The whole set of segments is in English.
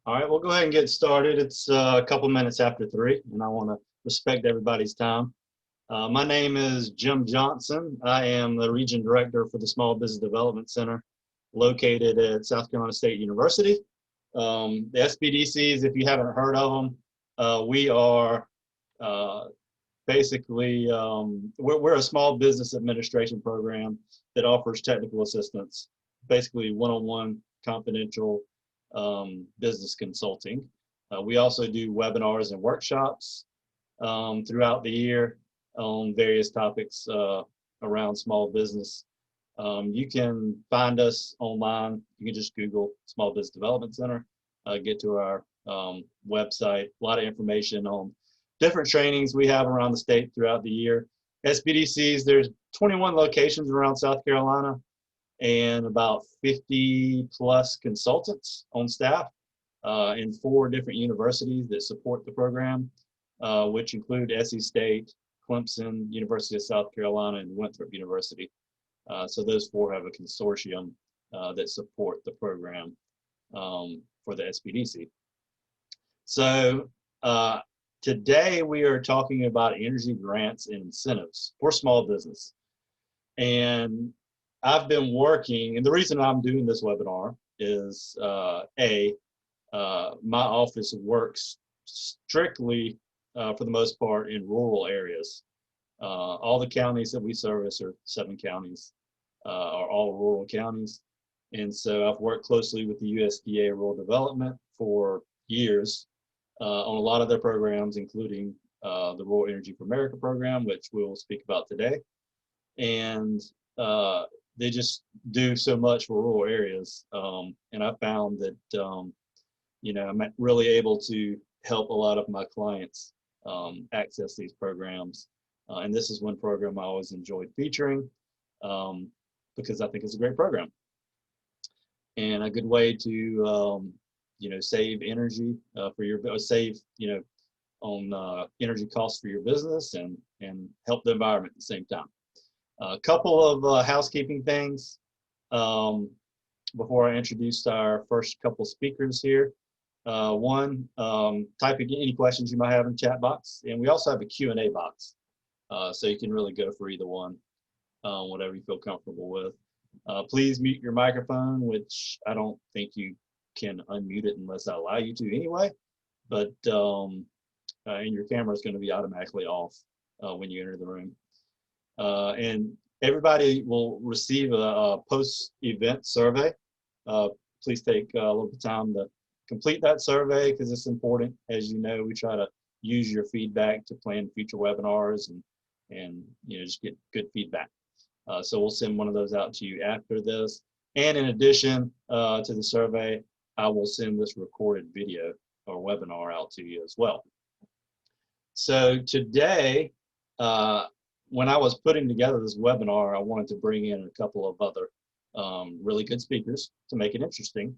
All right, we'll go ahead and get started. It's a couple minutes after 3, and I want to respect everybody's time. My name is Jim Johnson. I am the Region Director for the Small Business Development Center located at South Carolina State University. The SBDCs, if you haven't heard of them, we are basically, we're a small business administration program that offers technical assistance, basically one-on-one confidential business consulting. We also do webinars and workshops throughout the year on various topics around small business. You can find us online. You can just Google Small Business Development Center, get to our website. A lot of information on different trainings we have around the state throughout the year. SBDCs, there's 21 locations around South Carolina and about 50 plus consultants on staff in 4 different universities that support the program, which include SC State, Clemson, University of South Carolina, and Winthrop University. So those 4 have a consortium that support the program for the SBDC. So today we are talking about energy grants and incentives for small business. And I've been working, and the reason I'm doing this webinar is my office works strictly, for the most part, in rural areas. All the counties that we service, are 7 counties, are all rural counties. And so I've worked closely with the USDA Rural Development for years on a lot of their programs, including the Rural Energy for America program, which we'll speak about today. And they just do so much for rural areas. And I found that, I'm really able to help a lot of my clients access these programs. And this is one program I always enjoyed featuring because I think it's a great program and a good way to, save energy for your, save, on energy costs for your business and help the environment at the same time. A couple of housekeeping things before I introduce our first couple speakers here. One, type in any questions you might have in the chat box, and we also have a Q&A box, so you can really go for either one, whatever you feel comfortable with. Please mute your microphone, which I don't think you can unmute it unless I allow you to anyway, but and your camera is going to be automatically off when you enter the room. And everybody will receive a post-event survey. Please take a little bit of time to complete that survey because it's important. As you know, we try to use your feedback to plan future webinars and just get good feedback. So we'll send one of those out to you after this. And in addition to the survey, I will send this recorded video or webinar out to you as well. So today, when I was putting together this webinar, I wanted to bring in a couple of other really good speakers to make it interesting.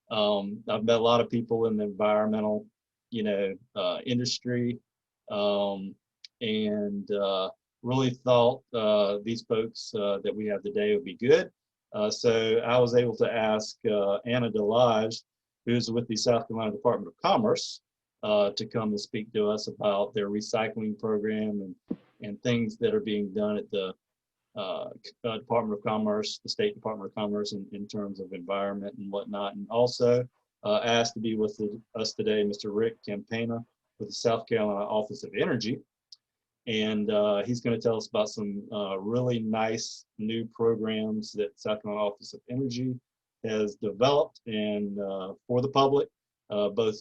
I've met a lot of people in the environmental, industry, and really thought these folks that we have today would be good. So I was able to ask Anna Delage, who's with the South Carolina Department of Commerce, to come and speak to us about their recycling program and things that are being done at the Department of Commerce, the State Department of Commerce in terms of environment and whatnot. And also asked to be with us today, Mr. Rick Campana with the South Carolina Office of Energy. And he's going to tell us about some really nice new programs that South Carolina Office of Energy has developed and for the public, both,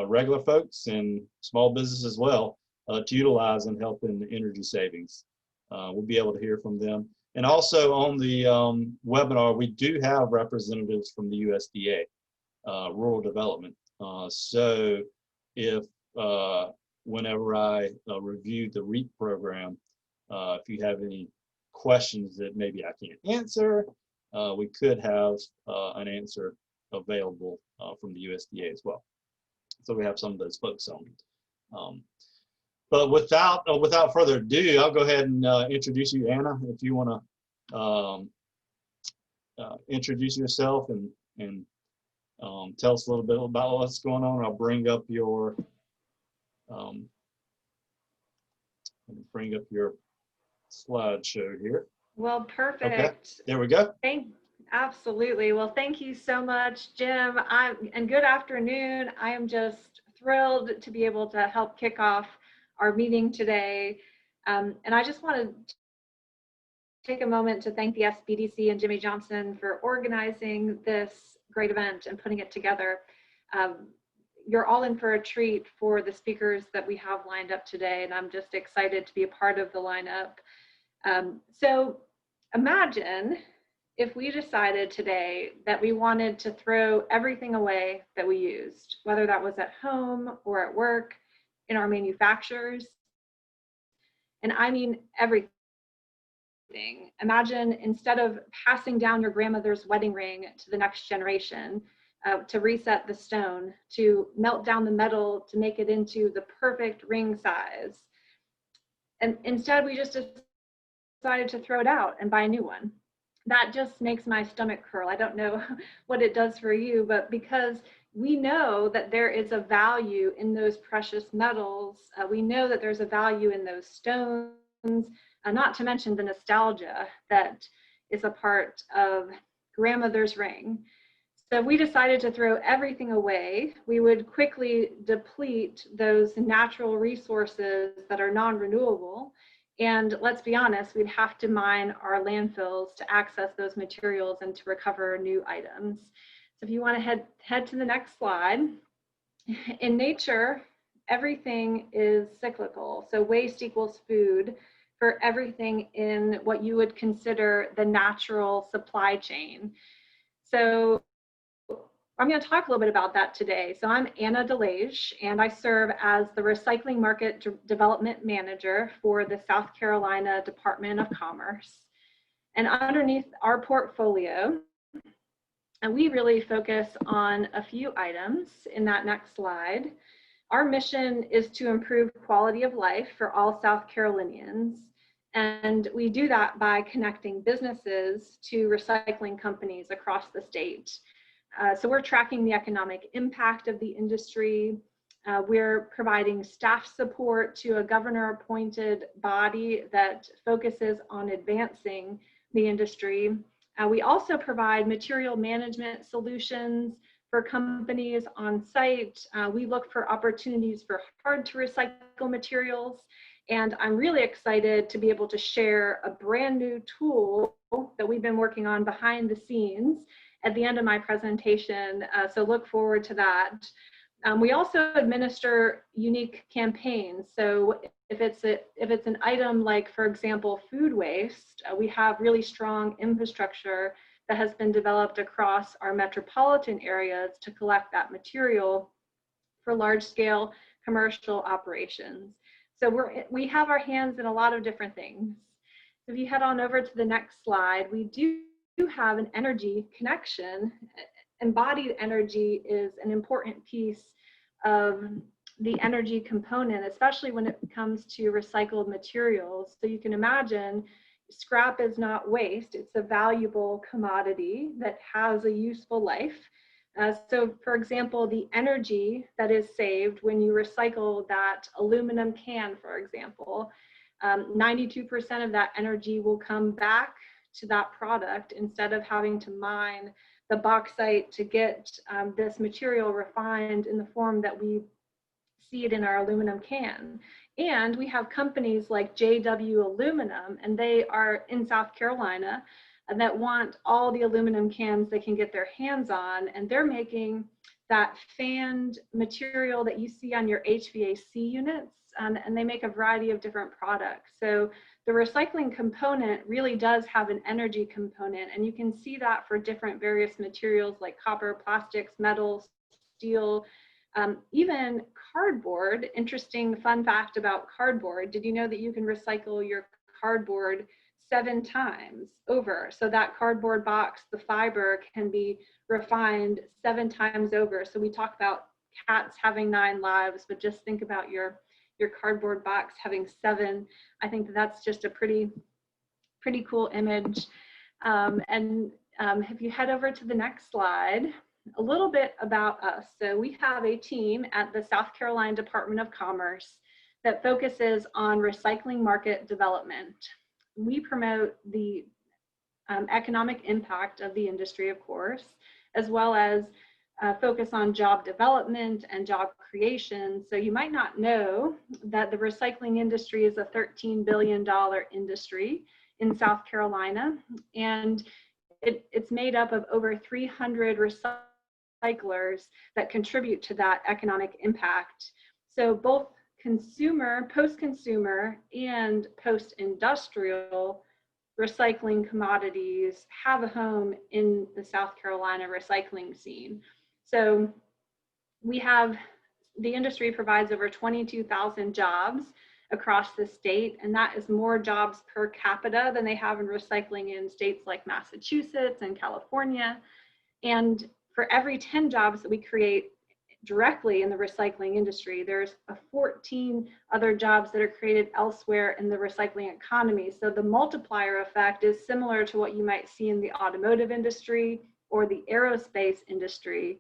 regular folks and small business as well, to utilize and help in energy savings. We'll be able to hear from them. And also on the webinar, we do have representatives from the USDA, Rural Development. So if whenever I review the REAP program, if you have any questions that maybe I can't answer, we could have an answer available from the USDA as well. So we have some of those folks on. But without further ado, I'll go ahead and introduce you, Anna, if you want to introduce yourself and Tell us a little bit about what's going on. I'll bring up your slideshow here. Well, perfect. Okay, there we go. Absolutely. Well, thank you so much, Jim. And good afternoon. I am just thrilled to be able to help kick off our meeting today. And I just want to take a moment to thank the SBDC and Jimmy Johnson for organizing this great event and putting it together. You're all in for a treat for the speakers that we have lined up today, and I'm just excited to be a part of the lineup. So imagine if we decided today that we wanted to throw everything away that we used, whether that was at home or at work, in our manufacturers, and I mean everything. Imagine instead of passing down your grandmother's wedding ring to the next generation, to reset the stone, to melt down the metal to make it into the perfect ring size. And instead we just decided to throw it out and buy a new one. That just makes my stomach curl. I don't know what it does for you, but because we know that there is a value in those precious metals, we know that there's a value in those stones, not to mention the nostalgia that is a part of grandmother's ring. So we decided to throw everything away. We would quickly deplete those natural resources that are non-renewable. And let's be honest, we'd have to mine our landfills to access those materials and to recover new items. So if you want to head to the next slide. In nature, everything is cyclical. So waste equals food for everything in what you would consider the natural supply chain. So I'm going to talk a little bit about that today. So I'm Anna DeLage, and I serve as the Recycling Market Development Manager for the South Carolina Department of Commerce. And underneath our portfolio, and we really focus on a few items in that next slide. Our mission is to improve quality of life for all South Carolinians. And we do that by connecting businesses to recycling companies across the state. So we're tracking the economic impact of the industry. We're providing staff support to a governor-appointed body that focuses on advancing the industry. We also provide material management solutions for companies on site. We look for opportunities for hard-to-recycle materials. And I'm really excited to be able to share a brand new tool that we've been working on behind the scenes at the end of my presentation, so look forward to that. We also administer unique campaigns. So if it's an item like, for example, food waste, we have really strong infrastructure that has been developed across our metropolitan areas to collect that material for large-scale commercial operations. So we have our hands in a lot of different things. If you head on over to the next slide, we do have an energy connection. Embodied energy is an important piece of the energy component, especially when it comes to recycled materials. So you can imagine scrap is not waste, it's a valuable commodity that has a useful life. So for example, the energy that is saved when you recycle that aluminum can, for example, 92% of that energy will come back to that product instead of having to mine the bauxite to get this material refined in the form that we see it in our aluminum can. And we have companies like JW Aluminum, and they are in South Carolina, and that want all the aluminum cans they can get their hands on, and they're making that fanned material that you see on your HVAC units, and they make a variety of different products. So the recycling component really does have an energy component, and you can see that for different various materials like copper, plastics, metals, steel, even cardboard. Interesting fun fact about cardboard. Did you know that you can recycle your cardboard 7 times over? So that cardboard box, the fiber can be refined 7 times over. So we talk about cats having 9 lives, but just think about your cardboard box having 7. I think that's just a pretty cool image. If you head over to the next slide, a little bit about us. So we have a team at the South Carolina Department of Commerce that focuses on recycling market development. We promote the economic impact of the industry, of course, as well as focus on job development and job creation. So you might not know that the recycling industry is a $13 billion industry in South Carolina, and it's made up of over 300 recyclers that contribute to that economic impact. So both consumer, post-consumer, and post-industrial recycling commodities have a home in the South Carolina recycling scene. So the industry provides over 22,000 jobs across the state, and that is more jobs per capita than they have in recycling in states like Massachusetts and California. And for every 10 jobs that we create directly in the recycling industry, there's 14 other jobs that are created elsewhere in the recycling economy. So the multiplier effect is similar to what you might see in the automotive industry or the aerospace industry,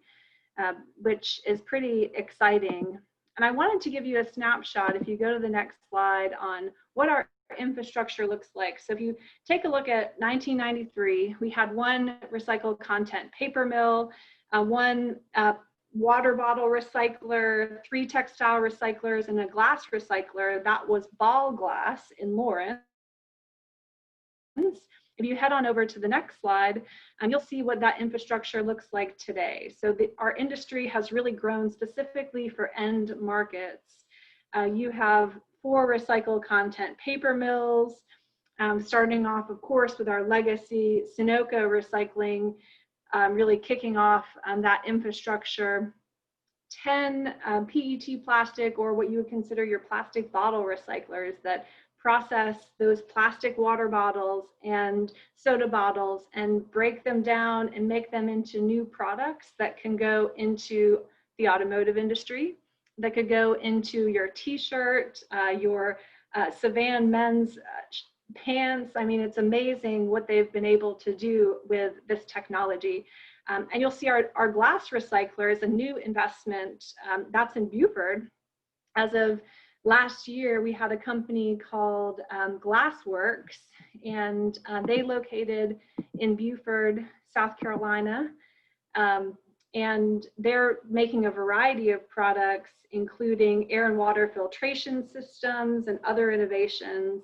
which is pretty exciting. And I wanted to give you a snapshot, if you go to the next slide, on what our infrastructure looks like. So if you take a look at 1993, we had one recycled content paper mill, one water bottle recycler, 3 textile recyclers, and a glass recycler. That was Ball Glass in Lawrence. If you head on over to the next slide, you'll see what that infrastructure looks like today. So our industry has really grown specifically for end markets. You have 4 recycled content paper mills, starting off, of course, with our legacy Sunoco recycling, really kicking off that infrastructure. 10 PET plastic, or what you would consider your plastic bottle recyclers, that process those plastic water bottles and soda bottles and break them down and make them into new products that can go into the automotive industry, that could go into your t-shirt, your Savan men's pants. I mean, it's amazing what they've been able to do with this technology. And you'll see our glass recycler is a new investment that's in Buford. As of last year, we had a company called Glassworks, and they located in Buford, South Carolina. And they're making a variety of products, including air and water filtration systems and other innovations.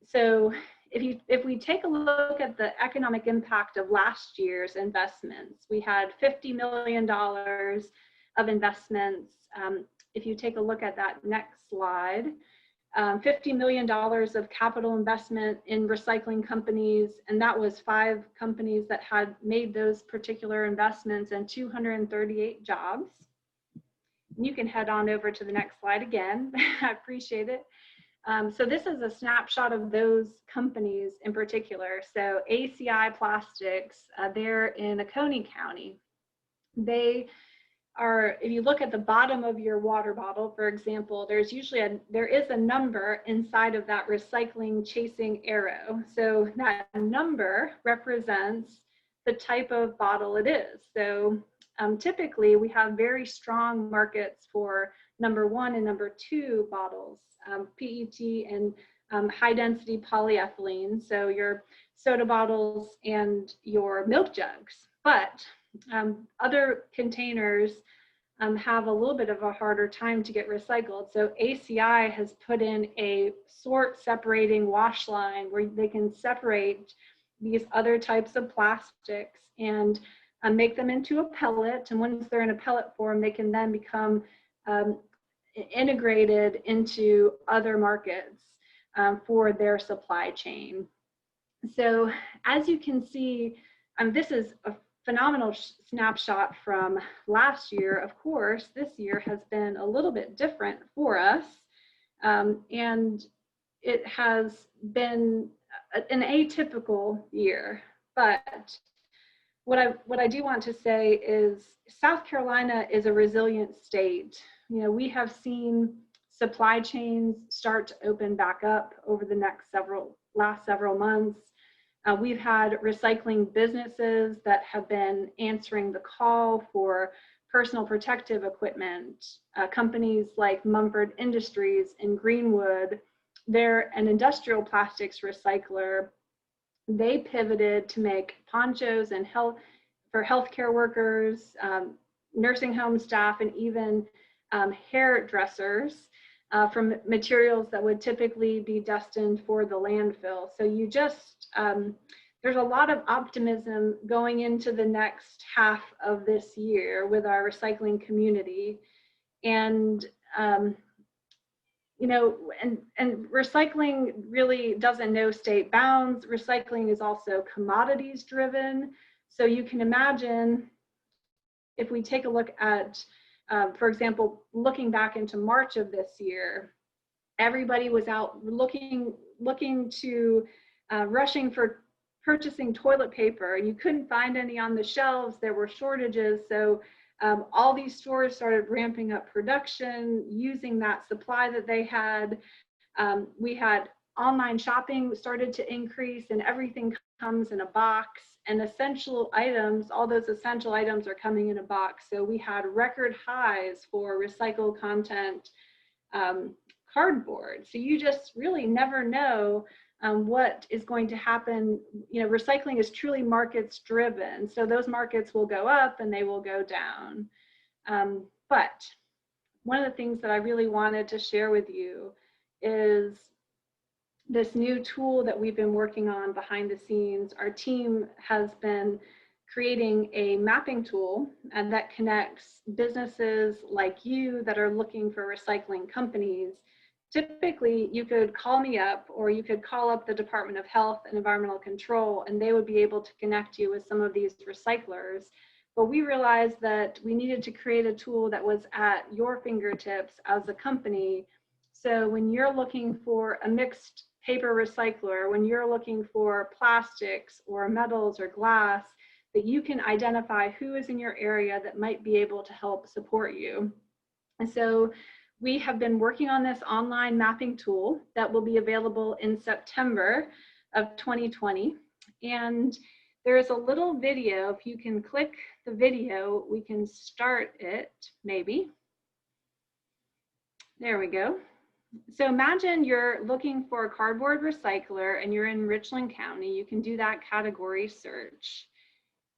So if we take a look at the economic impact of last year's investments, we had $50 million of investments. If you take a look at that next slide, $50 million of capital investment in recycling companies, and that was 5 companies that had made those particular investments, and 238 jobs. And you can head on over to the next slide again. I appreciate it. So this is a snapshot of those companies in particular. So ACI Plastics, they're in Oconee County. They are, if you look at the bottom of your water bottle, for example, there is a number inside of that recycling chasing arrow. So that number represents the type of bottle it is. So typically we have very strong markets for number 1 and number 2 bottles, PET and high density polyethylene, so your soda bottles and your milk jugs. But other containers have a little bit of a harder time to get recycled. So ACI has put in a sort separating wash line where they can separate these other types of plastics and make them into a pellet. And once they're in a pellet form, they can then become integrated into other markets for their supply chain. So as you can see, this is a phenomenal snapshot from last year. Of course, this year has been a little bit different for us, and it has been an atypical year. But what I do want to say is South Carolina is a resilient state. You know, we have seen supply chains start to open back up over the last several months. We've had recycling businesses that have been answering the call for personal protective equipment. Companies like Mumford Industries in Greenwood, they're an industrial plastics recycler. They pivoted to make ponchos and for healthcare workers, nursing home staff, and even hairdressers from materials that would typically be destined for the landfill. So you just, there's a lot of optimism going into the next half of this year with our recycling community. And you know, and recycling really doesn't know state bounds. Recycling is also commodities driven. So you can imagine if we take a look at, for example, looking back into March of this year, everybody was out looking to, rushing for purchasing toilet paper, and you couldn't find any on the shelves. There were shortages. So all these stores started ramping up production using that supply that they had. We had online shopping started to increase, and everything comes in a box, and essential items, all those essential items are coming in a box. So we had record highs for recycled content cardboard. So you just really never know what is going to happen. You know, recycling is truly markets driven. So those markets will go up and they will go down. But one of the things that I really wanted to share with you is this new tool that we've been working on behind the scenes. Our team has been creating a mapping tool and that connects businesses like you that are looking for recycling companies. Typically, you could call me up or you could call up the Department of Health and Environmental Control, and they would be able to connect you with some of these recyclers. But we realized that we needed to create a tool that was at your fingertips as a company. So when you're looking for a mixed paper recycler, when you're looking for plastics or metals or glass, that you can identify who is in your area that might be able to help support you. And so we have been working on this online mapping tool that will be available in September of 2020. And there is a little video. If you can click the video, we can start it, maybe. There we go. So imagine you're looking for a cardboard recycler and you're in Richland County. You can do that category search.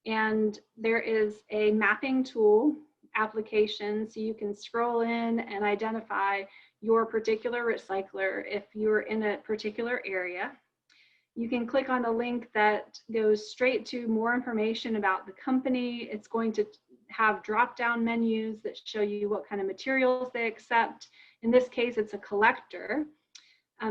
And there is a mapping tool application, so you can scroll in and identify your particular recycler if you're in a particular area. You can click on a link that goes straight to more information about the company. It's going to have drop-down menus that show you what kind of materials they accept. In this case, it's a collector.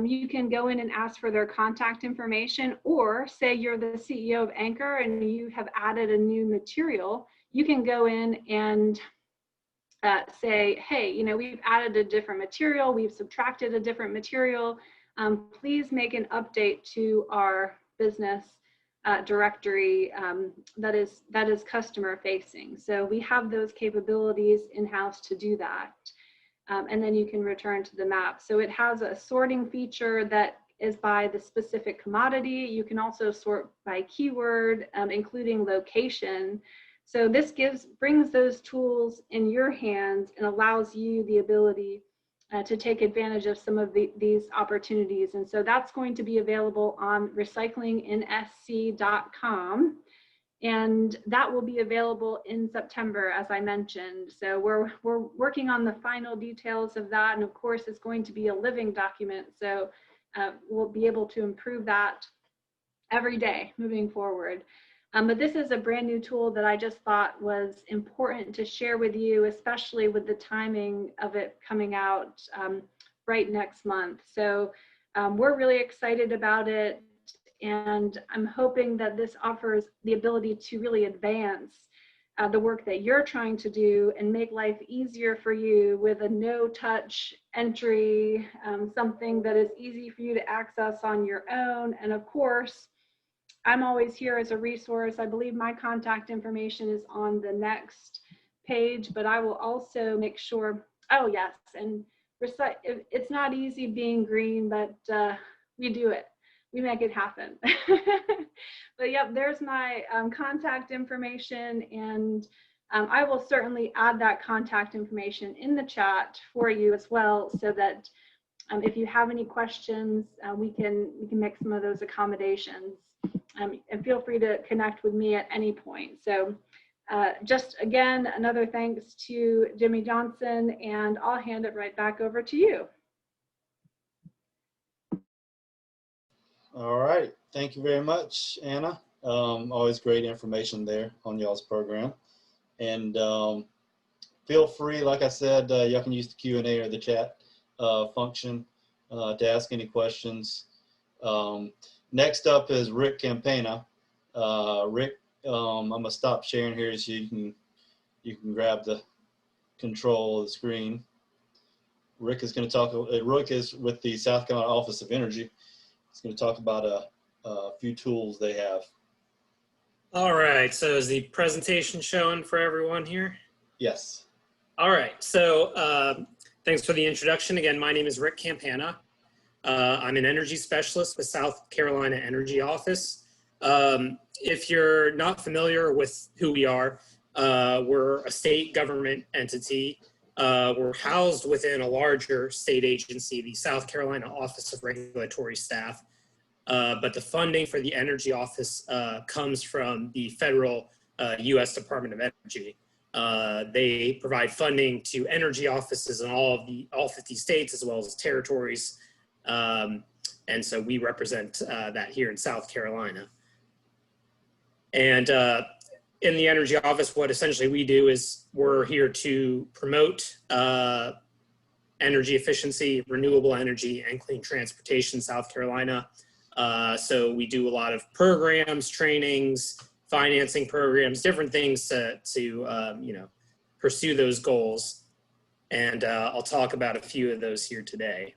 You can go in and ask for their contact information, or say you're the CEO of Anchor and you have added a new material, you can go in and say, hey, you know, we've added a different material, we've subtracted a different material. Please make an update to our business directory that is customer facing. So we have those capabilities in-house to do that. And then you can return to the map. So it has a sorting feature that is by the specific commodity. You can also sort by keyword, including location. So this brings those tools in your hands and allows you the ability to take advantage of some of these opportunities. And so that's going to be available on recyclinginsc.com. And that will be available in September, as I mentioned. So we're working on the final details of that. And of course, it's going to be a living document. So we'll be able to improve that every day moving forward. But this is a brand new tool that I just thought was important to share with you, especially with the timing of it coming out right next month. So we're really excited about it. And I'm hoping that this offers the ability to really advance the work that you're trying to do and make life easier for you with a no-touch entry, something that is easy for you to access on your own. And of course, I'm always here as a resource. I believe my contact information is on the next page, but I will also make sure, oh yes, and it's not easy being green, but we do it. we make it happen. But yep, there's my contact information, and I will certainly add that contact information in the chat for you as well, so that if you have any questions, we can make some of those accommodations. And feel free to connect with me at any point. So just again, another thanks to Jimmy Johnson, and I'll hand it right back over to you. All right, thank you very much, Anna. Always great information there on y'all's program. And feel free, like I said, y'all can use the Q&A or the chat function to ask any questions. Next up is Rick Campana. Rick, I'm gonna stop sharing here so you can grab the control of the screen. Rick is going to talk. Rick is with the South Carolina Office of Energy. He's going to talk about a few tools they have. All right, so is the presentation showing for everyone here? Yes. All right, so thanks for the introduction. Again, my name is Rick Campana. I'm an energy specialist with South Carolina Energy Office. If you're not familiar with who we are, we're a state government entity. We're housed within a larger state agency, the South Carolina Office of Regulatory Staff. But the funding for the Energy Office comes from the federal U.S. Department of Energy. They provide funding to energy offices in all 50 states as well as territories. And so we represent that here in South Carolina. And in the Energy Office, what essentially we do is we're here to promote energy efficiency, renewable energy, and clean transportation in South Carolina. So we do a lot of programs, trainings, financing programs, different things to you know, pursue those goals. And I'll talk about a few of those here today.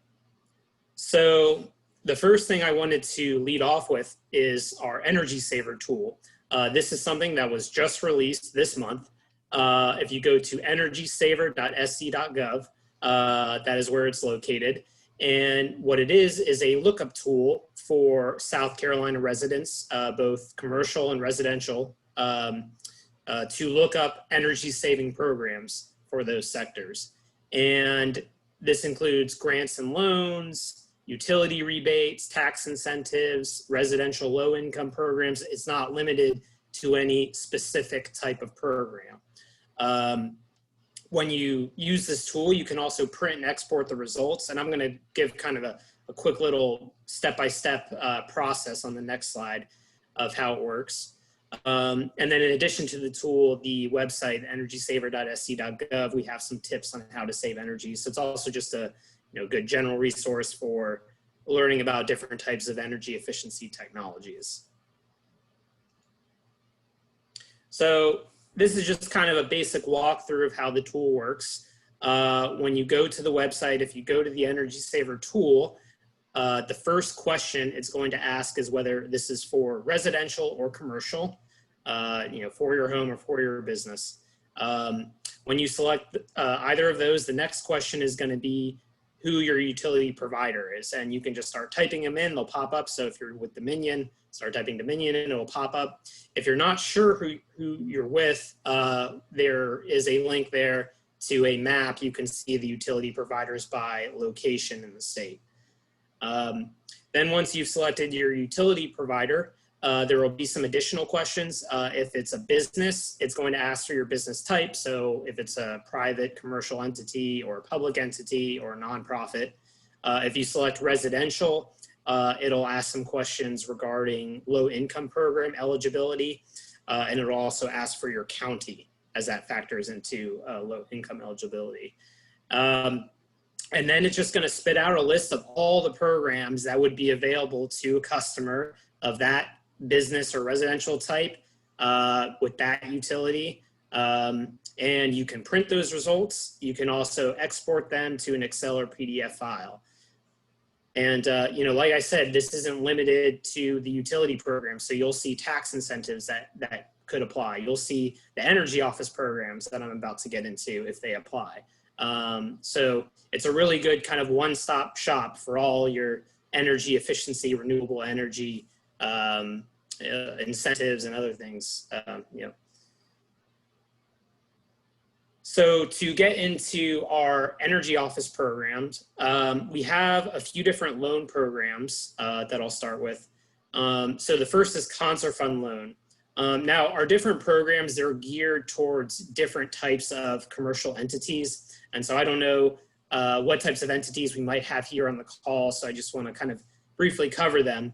So the first thing I wanted to lead off with is our Energy Saver tool. This is something that was just released this month. If you go to energysaver.sc.gov, that is where it's located. And what it is a lookup tool for South Carolina residents, both commercial and residential, to look up energy saving programs for those sectors. And this includes grants and loans, utility rebates, tax incentives, residential low income programs. It's not limited to any specific type of program. When you use this tool, you can also print and export the results. And I'm going to give kind of a quick little step-by-step process on the next slide of how it works. And then in addition to the tool, the website, energysaver.sc.gov, we have some tips on how to save energy. So it's also just a good general resource for learning about different types of energy efficiency technologies. So this is just kind of a basic walkthrough of how the tool works. When you go to the website, if you go to the Energy Saver tool, the first question it's going to ask is whether this is for residential or commercial, for your home or for your business. When you select either of those, the next question is going to be who your utility provider is, and you can just start typing them in, they'll pop up. So if you're with Dominion, start typing Dominion in, it'll pop up. If you're not sure who you're with, there is a link there to a map. You can see the utility providers by location in the state. Then once you've selected your utility provider, there will be some additional questions. If it's a business, it's going to ask for your business type. So if it's a private commercial entity or a public entity or a nonprofit. If you select residential, it'll ask some questions regarding low income program eligibility. And it'll also ask for your county as that factors into low income eligibility. And then it's just going to spit out a list of all the programs that would be available to a customer of that business or residential type with that utility. And you can print those results. You can also export them to an Excel or PDF file. And, like I said, this isn't limited to the utility program. So you'll see tax incentives that could apply. You'll see the Energy Office programs that I'm about to get into if they apply. So it's a really good kind of one-stop shop for all your energy efficiency, renewable energy incentives and other things. So to get into our energy office programs, we have a few different loan programs that I'll start with. So the first is Concert Fund Loan. Now, our different programs, they're geared towards different types of commercial entities. And so I don't know what types of entities we might have here on the call, so I just want to kind of briefly cover them.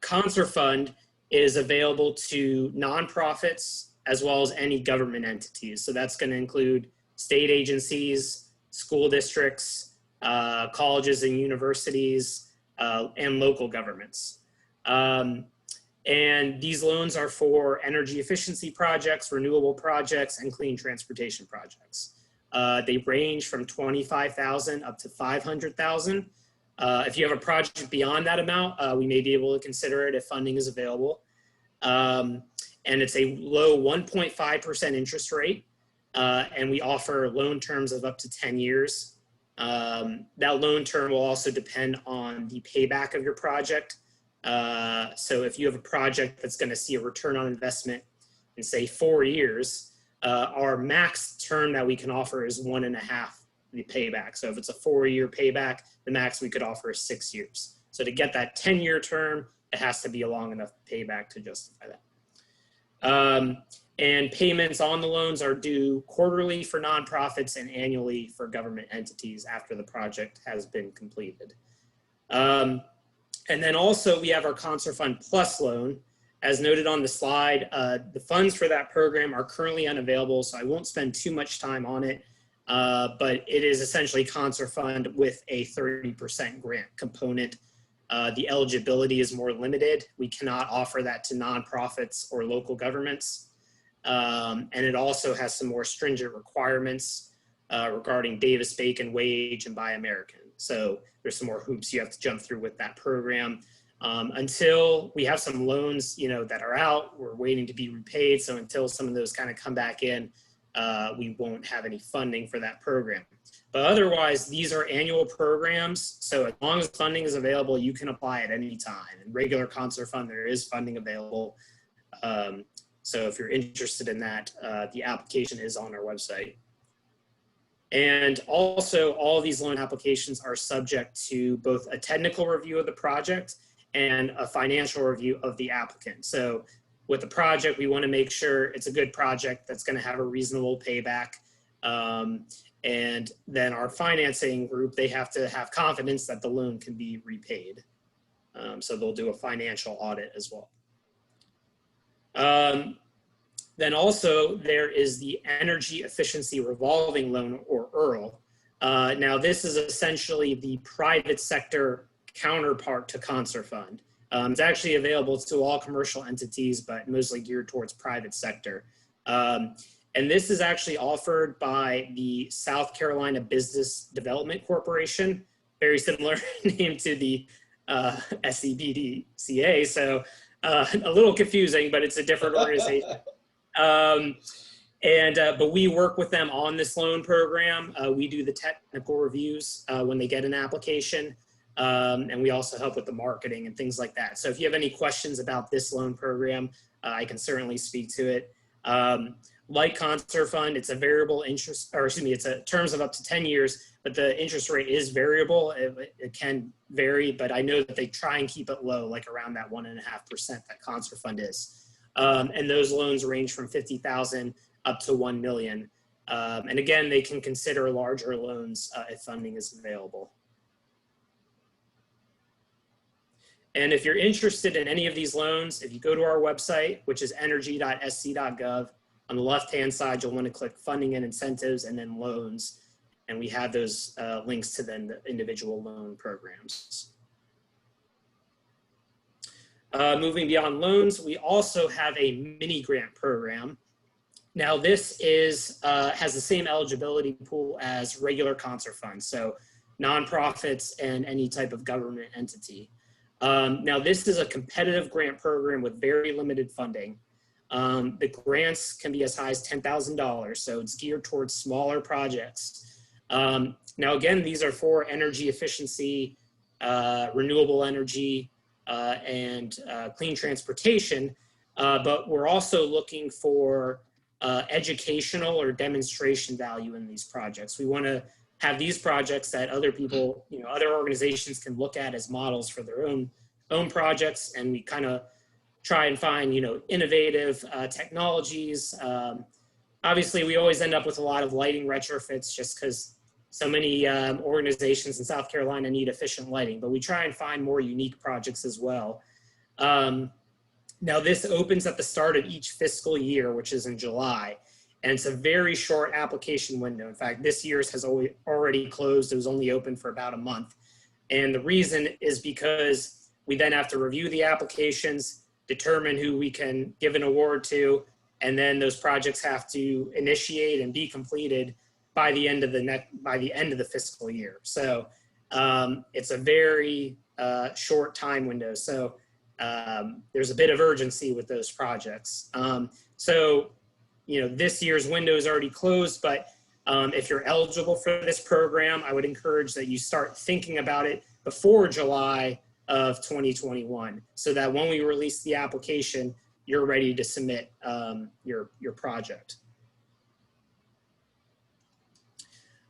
Concert Fund is available to nonprofits as well as any government entities. So that's going to include state agencies, school districts, colleges and universities, and local governments. And these loans are for energy efficiency projects, renewable projects, and clean transportation projects. They range from $25,000 up to $500,000. If you have a project beyond that amount, we may be able to consider it if funding is available. And it's a low 1.5% interest rate. And we offer loan terms of up to 10 years. That loan term will also depend on the payback of your project. So if you have a project that's going to see a return on investment in, say, 4 years, our max term that we can offer is 1.5 the payback. So if it's a 4-year payback, the max we could offer is 6 years. So to get that 10-year term, it has to be a long enough payback to justify that. And payments on the loans are due quarterly for nonprofits and annually for government entities after the project has been completed. And then also we have our Concert Fund Plus loan. As noted on the slide, the funds for that program are currently unavailable, so I won't spend too much time on it, but it is essentially Concert Fund with a 30% grant component. The eligibility is more limited. We cannot offer that to nonprofits or local governments. And it also has some more stringent requirements regarding Davis-Bacon wage and Buy American. So there's some more hoops you have to jump through with that program. Until we have some loans, that are out, we're waiting to be repaid. So until some of those kind of come back in, we won't have any funding for that program. But otherwise, these are annual programs. So as long as funding is available, you can apply at any time. In regular Concert Fund, there is funding available. So if you're interested in that, the application is on our website. And also, all of these loan applications are subject to both a technical review of the project and a financial review of the applicant. So with the project, we want to make sure it's a good project that's going to have a reasonable payback. And then our financing group, they have to have confidence that the loan can be repaid. So they'll do a financial audit as well. Then also there is the Energy Efficiency Revolving Loan, or EARL. Now this is essentially the private sector counterpart to Concert Fund. It's actually available to all commercial entities, but mostly geared towards private sector. And this is actually offered by the South Carolina Business Development Corporation, very similar name to the SCBDCA. So a little confusing, but it's a different organization. But we work with them on this loan program. We do the technical reviews when they get an application. And we also help with the marketing and things like that. So if you have any questions about this loan program, I can certainly speak to it. Like Concert Fund, it's a variable interest, or excuse me, it's a terms of up to 10 years, but the interest rate is variable. It can vary, but I know that they try and keep it low, like around that 1.5% that Concert Fund is. And those loans range from $50,000 up to $1 million. And again, they can consider larger loans if funding is available. And if you're interested in any of these loans, if you go to our website, which is energy.sc.gov, on the left-hand side, you'll want to click Funding and Incentives and then Loans. And we have those links to then the individual loan programs. Moving beyond loans, we also have a mini grant program. Now this is has the same eligibility pool as regular Concert Funds, so nonprofits and any type of government entity. Now this is a competitive grant program with very limited funding. The grants can be as high as $10,000, so it's geared towards smaller projects. Now again, these are for energy efficiency renewable energy, and clean transportation. But we're also looking for educational or demonstration value in these projects. We want to have these projects that other people, other organizations can look at as models for their own projects, and we kind of try and find, innovative technologies. Obviously, we always end up with a lot of lighting retrofits just because so many organizations in South Carolina need efficient lighting, but we try and find more unique projects as well. Now, this opens at the start of each fiscal year, which is in July, and it's a very short application window. In fact, this year's has already closed. It was only open for about a month. And the reason is because we then have to review the applications, determine who we can give an award to, and then those projects have to initiate and be completed by the end of the fiscal year. So it's a very short time window. So there's a bit of urgency with those projects. So this year's window is already closed, but if you're eligible for this program, I would encourage that you start thinking about it before July of 2021, so that when we release the application, you're ready to submit your project.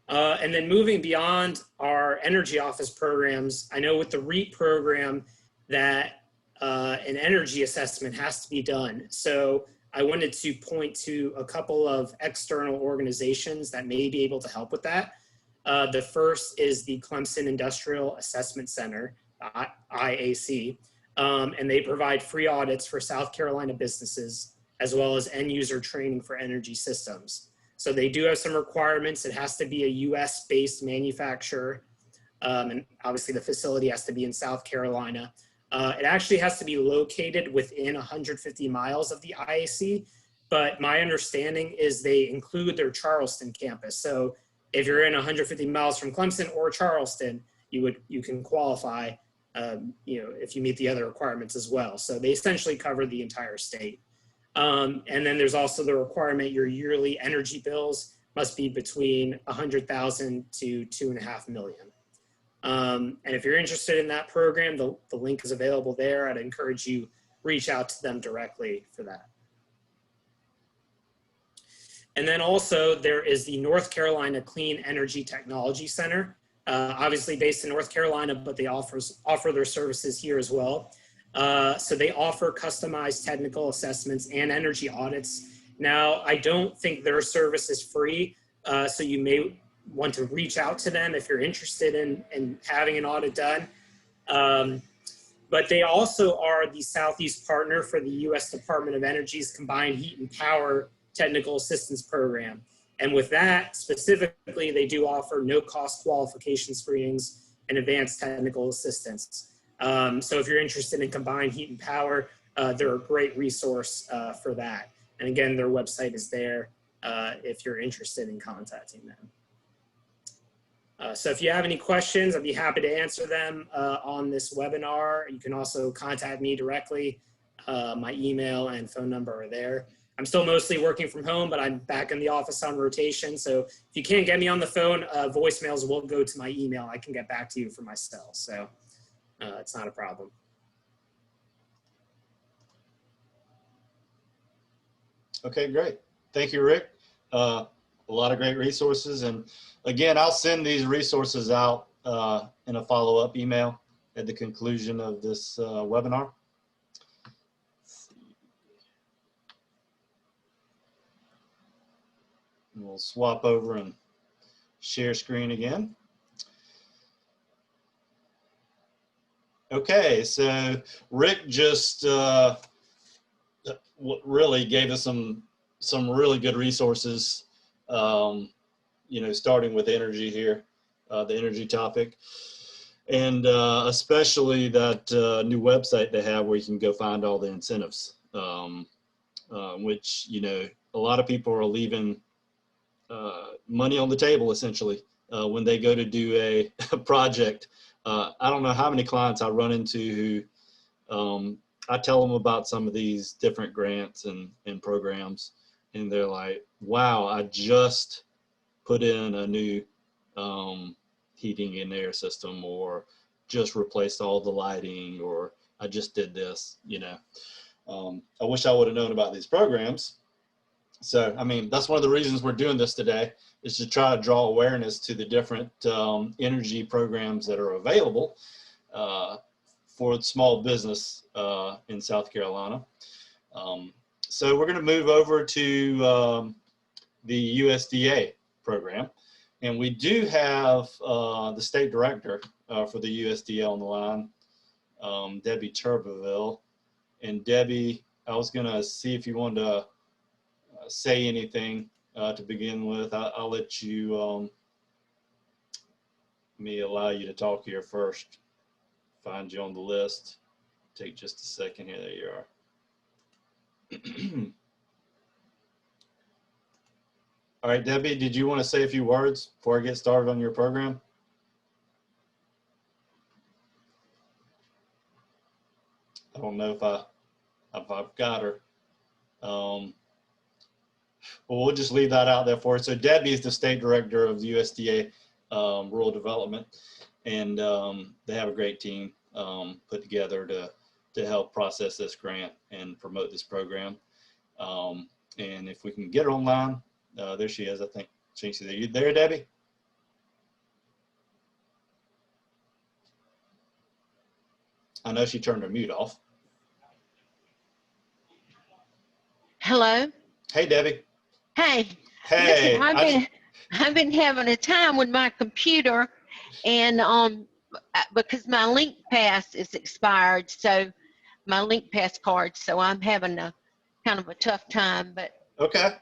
And then moving beyond our energy office programs, I know with the REAP program that an energy assessment has to be done. So I wanted to point to a couple of external organizations that may be able to help with that. The first is the Clemson Industrial Assessment Center, IAC, and they provide free audits for South Carolina businesses, as well as end user training for energy systems. So they do have some requirements. It has to be a US-based manufacturer, and obviously the facility has to be in South Carolina. It actually has to be located within 150 miles of the IAC, but my understanding is they include their Charleston campus. So if you're in 150 miles from Clemson or Charleston, you can qualify, if you meet the other requirements as well. So they essentially cover the entire state. And then there's also the requirement your yearly energy bills must be between 100,000 to 2.5 million. And if you're interested in that program, the link is available there. I'd encourage you reach out to them directly for that. And then also there is the North Carolina Clean Energy Technology Center, obviously based in North Carolina, but they offer their services here as well. So they offer customized technical assessments and energy audits. Now, I don't think their service is free, so you may want to reach out to them if you're interested in having an audit done. But they also are the Southeast partner for the U.S. Department of Energy's Combined Heat and Power Technical Assistance Program. And with that, specifically, they do offer no-cost qualification screenings and advanced technical assistance. So if you're interested in combined heat and power, they're a great resource for that. And again, their website is there if you're interested in contacting them. So if you have any questions, I'd be happy to answer them on this webinar. You can also contact me directly. My email and phone number are there. I'm still mostly working from home, but I'm back in the office on rotation. So if you can't get me on the phone, voicemails will go to my email. I can get back to you from my cell. So it's not a problem. Okay, great. Thank you, Rick. A lot of great resources. And again, I'll send these resources out in a follow-up email at the conclusion of this webinar. And we'll swap over and share screen again. Okay, so Rick just really gave us some really good resources, starting with energy here, the energy topic, and especially that new website they have where you can go find all the incentives, which, a lot of people are leaving money on the table, essentially, when they go to do a project. I don't know how many clients I run into who I tell them about some of these different grants and programs, and they're like, wow, I just put in a new heating and air system, or just replaced all the lighting, or I just did this, I wish I would have known about these programs. So, I mean, that's one of the reasons we're doing this today, is to try to draw awareness to the different energy programs that are available for small business in South Carolina. So we're going to move over to the USDA program. And we do have the state director for the USDA on the line, Debbie Turbeville. And Debbie, I was going to see if you wanted to say anything to begin with. I'll let you, let me allow you to talk here first. Find you on the list. Take just a second here. There you are. All right, Debbie, did you want to say a few words before I get started on your program? I don't know if I've got her. Well, we'll just leave that out there for it. So Debbie is the state director of the USDA Rural Development, and they have a great team put together to help process this grant and promote this program. And if we can get her online, there she is, I think. She's there. You there, Debbie? I know she turned her mute off. Hello. Hey, Debbie. Hey. Hey. Listen, I've been having a time with my computer, and because my link pass is expired, so my link pass card, so I'm having a kind of a tough time. But okay.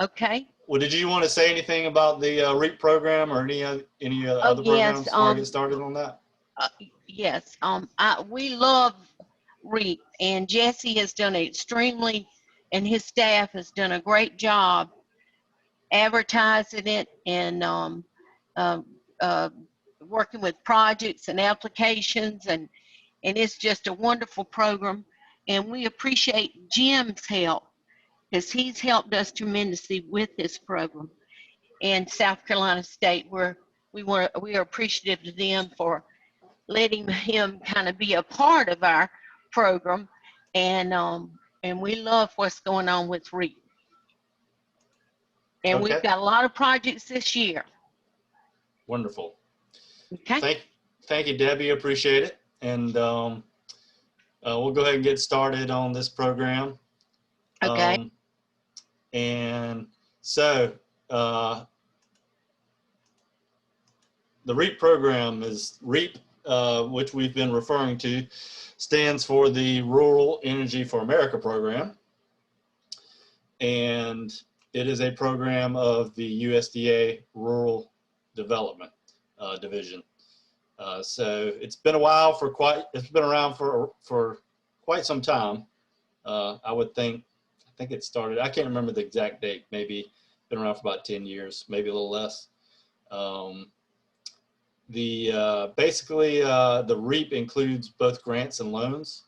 Okay. Well, did you want to say anything about the REAP program or any other programs before I get started on that? Yes. We love REAP, and Jesse has done and his staff has done a great job advertising it and working with projects and applications, and it's just a wonderful program. And we appreciate Jim's help, because he's helped us tremendously with this program. And South Carolina State, we are appreciative to them for letting him kind of be a part of our program, and we love what's going on with REAP. And Okay. we've got a lot of projects this year. Wonderful. Okay. Thank you, Debbie. Appreciate it. And we'll go ahead and get started on this program. Okay. And so the REAP program is REAP, which we've been referring to, stands for the Rural Energy for America program. And it is a program of the USDA Rural Development Division. So it's been a while it's been around for quite some time. I think it started, I can't remember the exact date, maybe been around for about 10 years, maybe a little less. Basically, the REAP includes both grants and loans,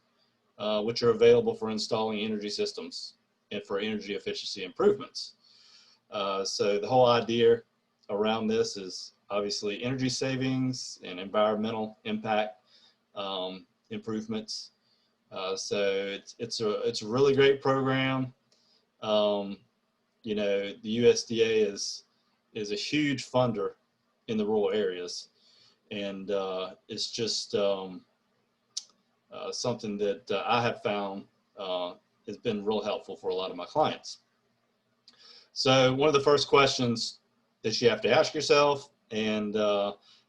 which are available for installing energy systems and for energy efficiency improvements. So the whole idea around this is obviously energy savings and environmental impact improvements. So it's a really great program. The USDA is a huge funder in the rural areas, and it's just something that I have found has been real helpful for a lot of my clients. So one of the first questions that you have to ask yourself, and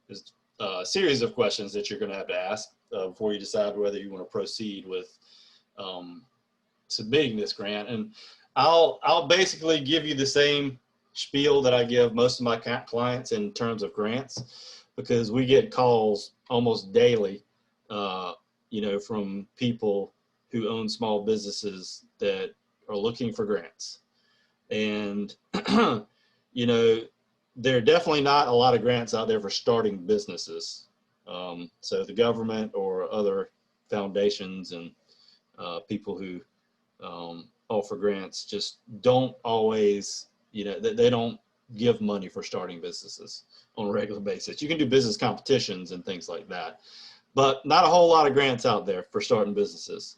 is a series of questions that you're going to have to ask before you decide whether you want to proceed with submitting this grant. And I'll basically give you the same spiel that I give most of my clients in terms of grants, because we get calls almost daily, from people who own small businesses that are looking for grants. And, there are definitely not a lot of grants out there for starting businesses. So the government or other foundations and people who offer grants just don't always, they don't give money for starting businesses on a regular basis. You can do business competitions and things like that, but not a whole lot of grants out there for starting businesses.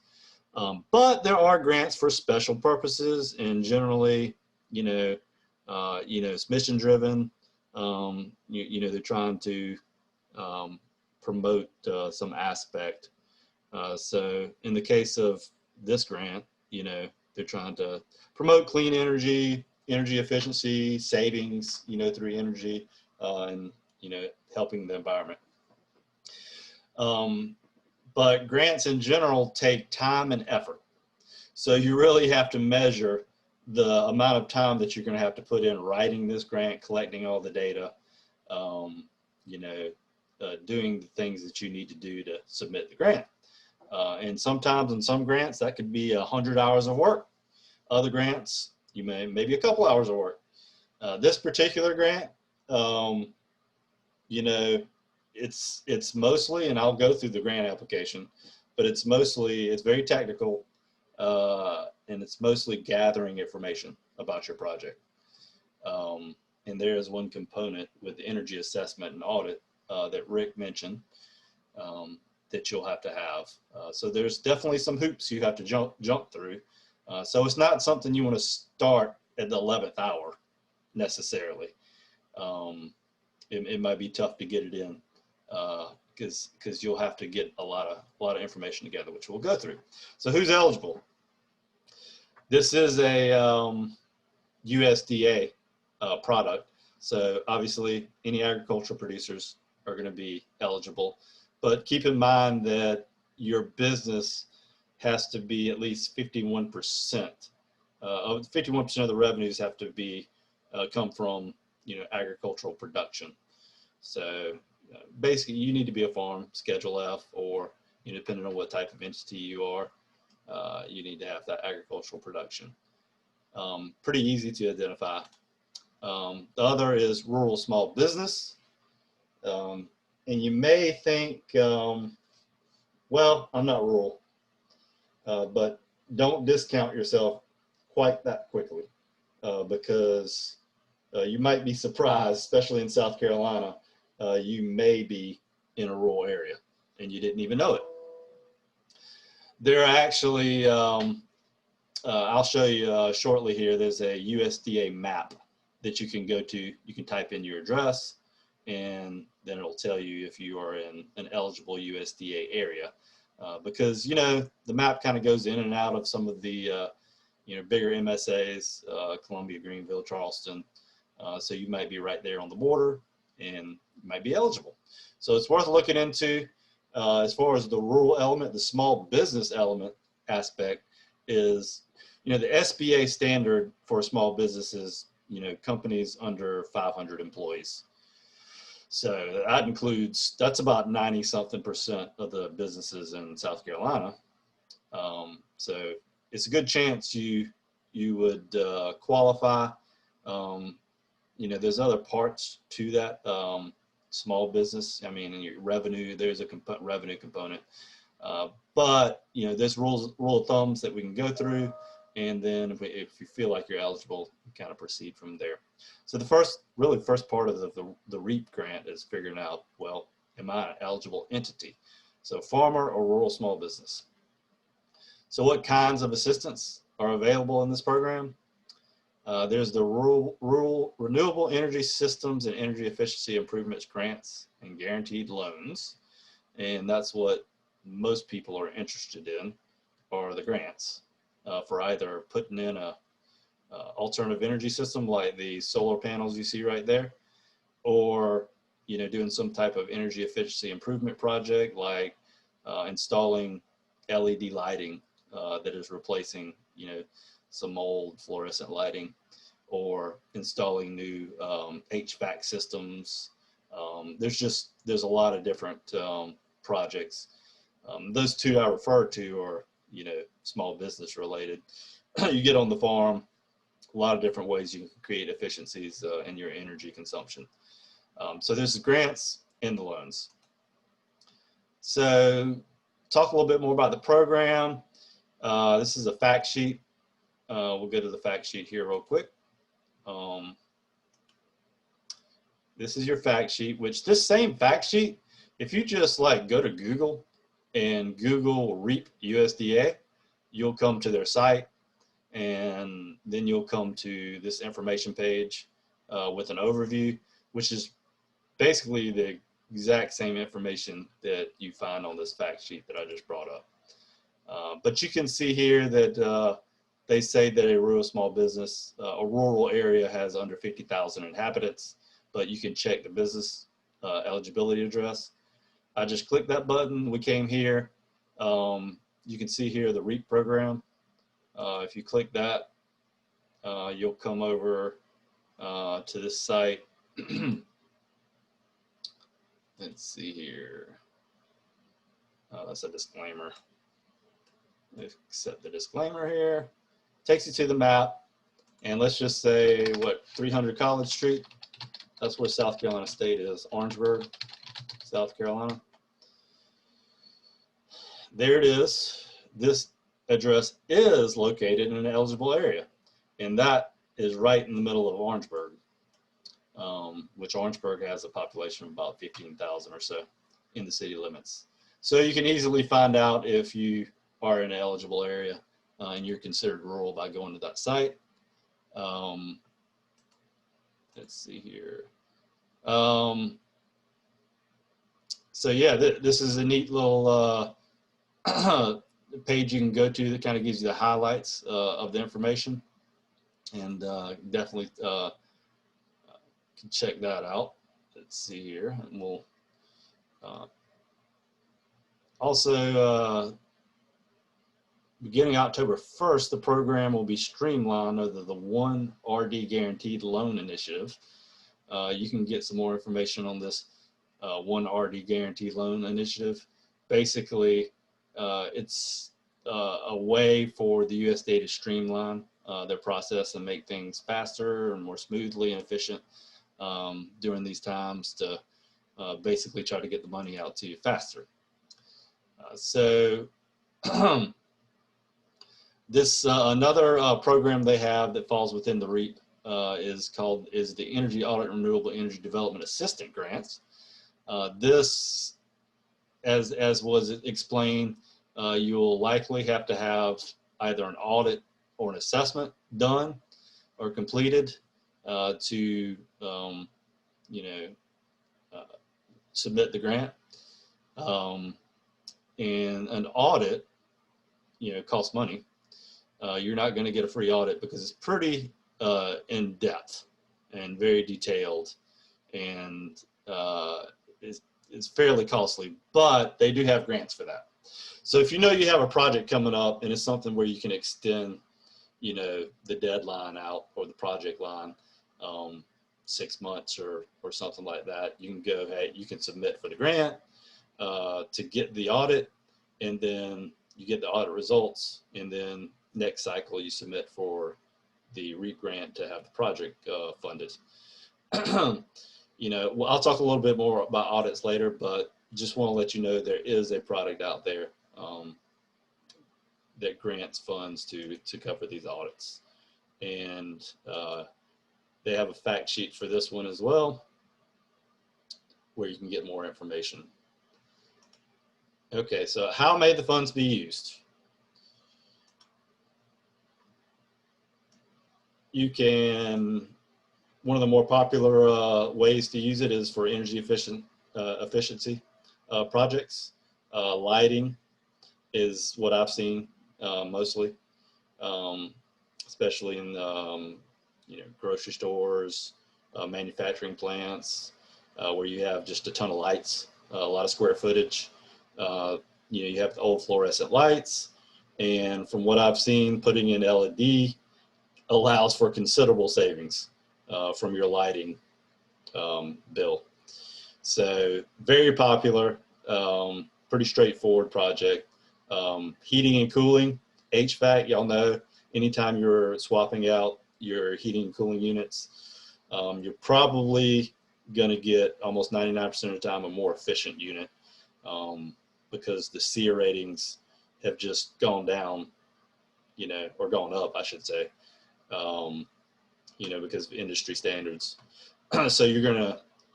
But there are grants for special purposes, and generally, it's mission driven. They're trying to promote some aspect. So in the case of this grant, they're trying to promote clean energy, energy efficiency, savings, through energy, and, helping the environment. But grants in general take time and effort. So you really have to measure the amount of time that you're going to have to put in writing this grant, collecting all the data, doing the things that you need to do to submit the grant. And sometimes in some grants, that could be 100 hours of work. Other grants, maybe a couple hours of work. This particular grant, it's mostly, and I'll go through the grant application, but it's very technical, and it's mostly gathering information about your project. And there is one component with the energy assessment and audit that Rick mentioned that you'll have to have. So there's definitely some hoops you have to jump through. So it's not something you want to start at the 11th hour necessarily. It might be tough to get it in because you'll have to get a lot of information together, which we'll go through. So who's eligible? This is a USDA product. So obviously any agricultural producers are going to be eligible, but keep in mind that your business has to be at least 51%. 51% of the revenues have to be come from agricultural production. So basically, you need to be a farm, Schedule F, or depending on what type of entity you are, you need to have that agricultural production. Pretty easy to identify. The other is rural small business. And you may think, well, I'm not rural, but don't discount yourself quite that quickly because you might be surprised, especially in South Carolina, you may be in a rural area and you didn't even know it. There are actually, I'll show you shortly here, there's a USDA map that you can go to. You can type in your address and then it'll tell you if you are in an eligible USDA area. Because, the map kind of goes in and out of some of the, bigger MSAs, Columbia, Greenville, Charleston. So you might be right there on the border and you might be eligible. So it's worth looking into. As far as the rural element, the small business element aspect is, the SBA standard for a small business is, companies under 500 employees. So that includes, that's about 90-something% of the businesses in South Carolina. So it's a good chance you would qualify. There's other parts to that small business. I mean, in your revenue, there's a revenue component. But there's rule of thumbs that we can go through, and then if you feel like you're eligible, you kind of proceed from there. So the first part of the REAP grant is figuring out, well, am I an eligible entity? So farmer or rural small business. So what kinds of assistance are available in this program? There's the rural renewable energy systems and energy efficiency improvements grants and guaranteed loans. And that's what most people are interested in, are the grants for either putting in a alternative energy system like the solar panels you see right there, or doing some type of energy efficiency improvement project like installing LED lighting that is replacing some old fluorescent lighting, or installing new HVAC systems. There's a lot of different projects. Those two I referred to are small business related. You get on the farm, a lot of different ways you can create efficiencies in your energy consumption. So there's the grants and the loans. So talk a little bit more about the program. This is a fact sheet. We'll go to the fact sheet here real quick. This is your fact sheet, which this same fact sheet If you just like go to Google and Google REAP USDA, you'll come to their site, and then you'll come to this information page with an overview, which is basically the exact same information that you find on this fact sheet that I just brought up. But you can see here that they say that a rural small business, a rural area has under 50,000 inhabitants, but you can check the business eligibility address. I just clicked that button, we came here. You can see here the REAP program. If you click that, you'll come over to this site. Let's see here. That's a disclaimer. Accept the disclaimer here. Takes you to the map, and let's just say, what, 300 College Street? That's where South Carolina State is, Orangeburg, South Carolina. There it is. This address is located in an eligible area, and that is right in the middle of Orangeburg, which Orangeburg has a population of about 15,000 or so in the city limits. So you can easily find out if you are in an eligible area and you're considered rural by going to that site. Let's see here. So yeah, this is a neat little page you can go to that kind of gives you the highlights of the information, and definitely can check that out. Let's see here, and we'll also beginning October 1st, the program will be streamlined under the One RD Guaranteed Loan Initiative. You can get some more information on this One RD Guaranteed Loan Initiative. Basically, it's a way for the USDA to streamline their process and make things faster and more smoothly and efficient during these times to basically try to get the money out to you faster. So this another program they have that falls within the REAP is the Energy Audit and Renewable Energy Development Assistant Grants. This, as was explained, you'll likely have to have either an audit or an assessment done or completed to submit the grant. And an audit, costs money. You're not going to get a free audit because it's pretty in depth and very detailed, and it's fairly costly, but they do have grants for that. So if you know you have a project coming up and it's something where you can extend, the deadline out or the project line 6 months or something like that, you can go ahead, you can submit for the grant to get the audit, and then you get the audit results, and then next cycle you submit for the REAP grant to have the project funded. Well, I'll talk a little bit more about audits later, but just want to let you know there is a product out there that grants funds to cover these audits, and they have a fact sheet for this one as well, where you can get more information. Okay, so how may the funds be used? You can, one of the more popular ways to use it is for energy efficiency projects. Lighting is what I've seen mostly, especially in grocery stores, manufacturing plants, where you have just a ton of lights, a lot of square footage. You have the old fluorescent lights, and from what I've seen, putting in LED allows for considerable savings from your lighting bill. So very popular, pretty straightforward project. Heating and cooling, HVAC, y'all know, anytime you're swapping out your heating and cooling units, you're probably going to get almost 99% of the time a more efficient unit, because the SEER ratings have just gone down, or gone up, I should say, because of industry standards. So you're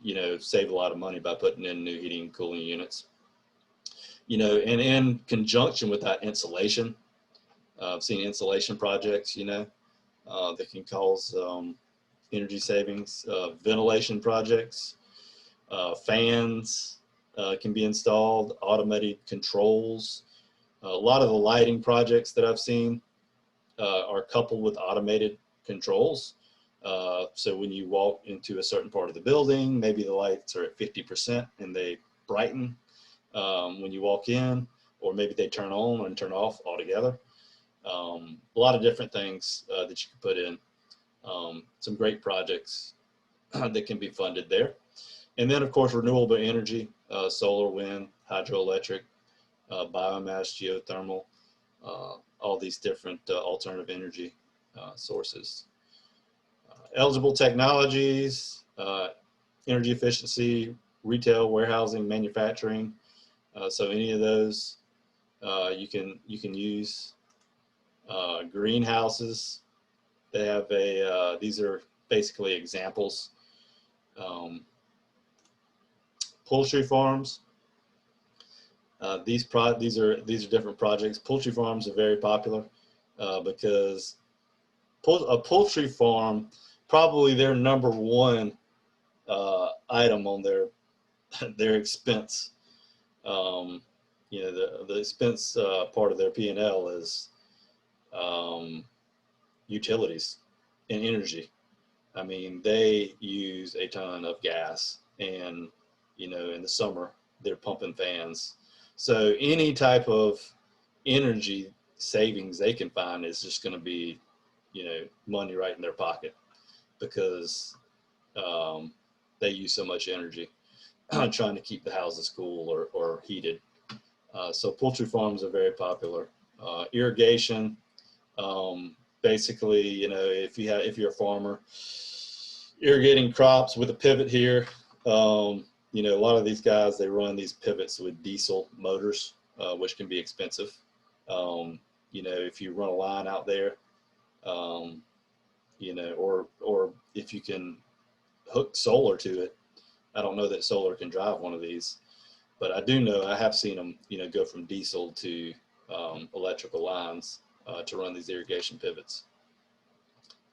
you know, save a lot of money by putting in new heating and cooling units. You know, and in conjunction with that, insulation. I've seen insulation projects, you know, that can cause energy savings. Ventilation projects, fans can be installed, automated controls. A lot of the lighting projects that I've seen are coupled with automated controls. So when you walk into a certain part of the building, maybe the lights are at 50% and they brighten when you walk in, or maybe they turn on and turn off altogether. A lot of different things that you can put in. Some great projects that can be funded there. And then, of course, renewable energy, solar, wind, hydroelectric, biomass, geothermal, all these different alternative energy sources. Eligible technologies, energy efficiency, retail, warehousing, manufacturing. So any of those you can use. Greenhouses, they have a, these are basically examples. Poultry farms, these are different projects. Poultry farms are very popular because a poultry farm, probably their number one item on their expense. You know, the expense part of their P&L is utilities and energy. I mean, they use a ton of gas, and you know, in the summer they're pumping fans. So any type of energy savings they can find is just going to be, you know, money right in their pocket, because they use so much energy trying to keep the houses cool or heated. So poultry farms are very popular. Irrigation, basically, you know, if you're a farmer, irrigating crops with a pivot here. You know, a lot of these guys, they run these pivots with diesel motors, which can be expensive. You know, if you run a line out there, you know, or if you can hook solar to it. I don't know that solar can drive one of these, but I do know, I have seen them, you know, go from diesel to electrical lines to run these irrigation pivots.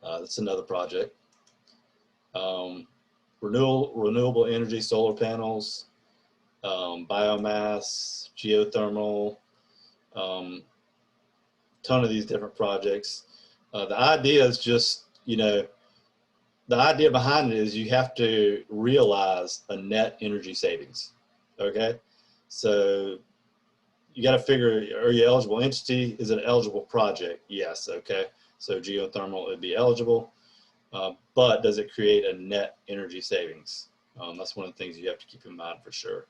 That's another project. Renewable energy, solar panels, biomass, geothermal, ton of these different projects. The idea is just, you know, the idea behind it is you have to realize a net energy savings. Okay, so you got to figure, are you eligible entity? Is it an eligible project? Yes. Okay, so geothermal would be eligible, but does it create a net energy savings? That's one of the things you have to keep in mind for sure.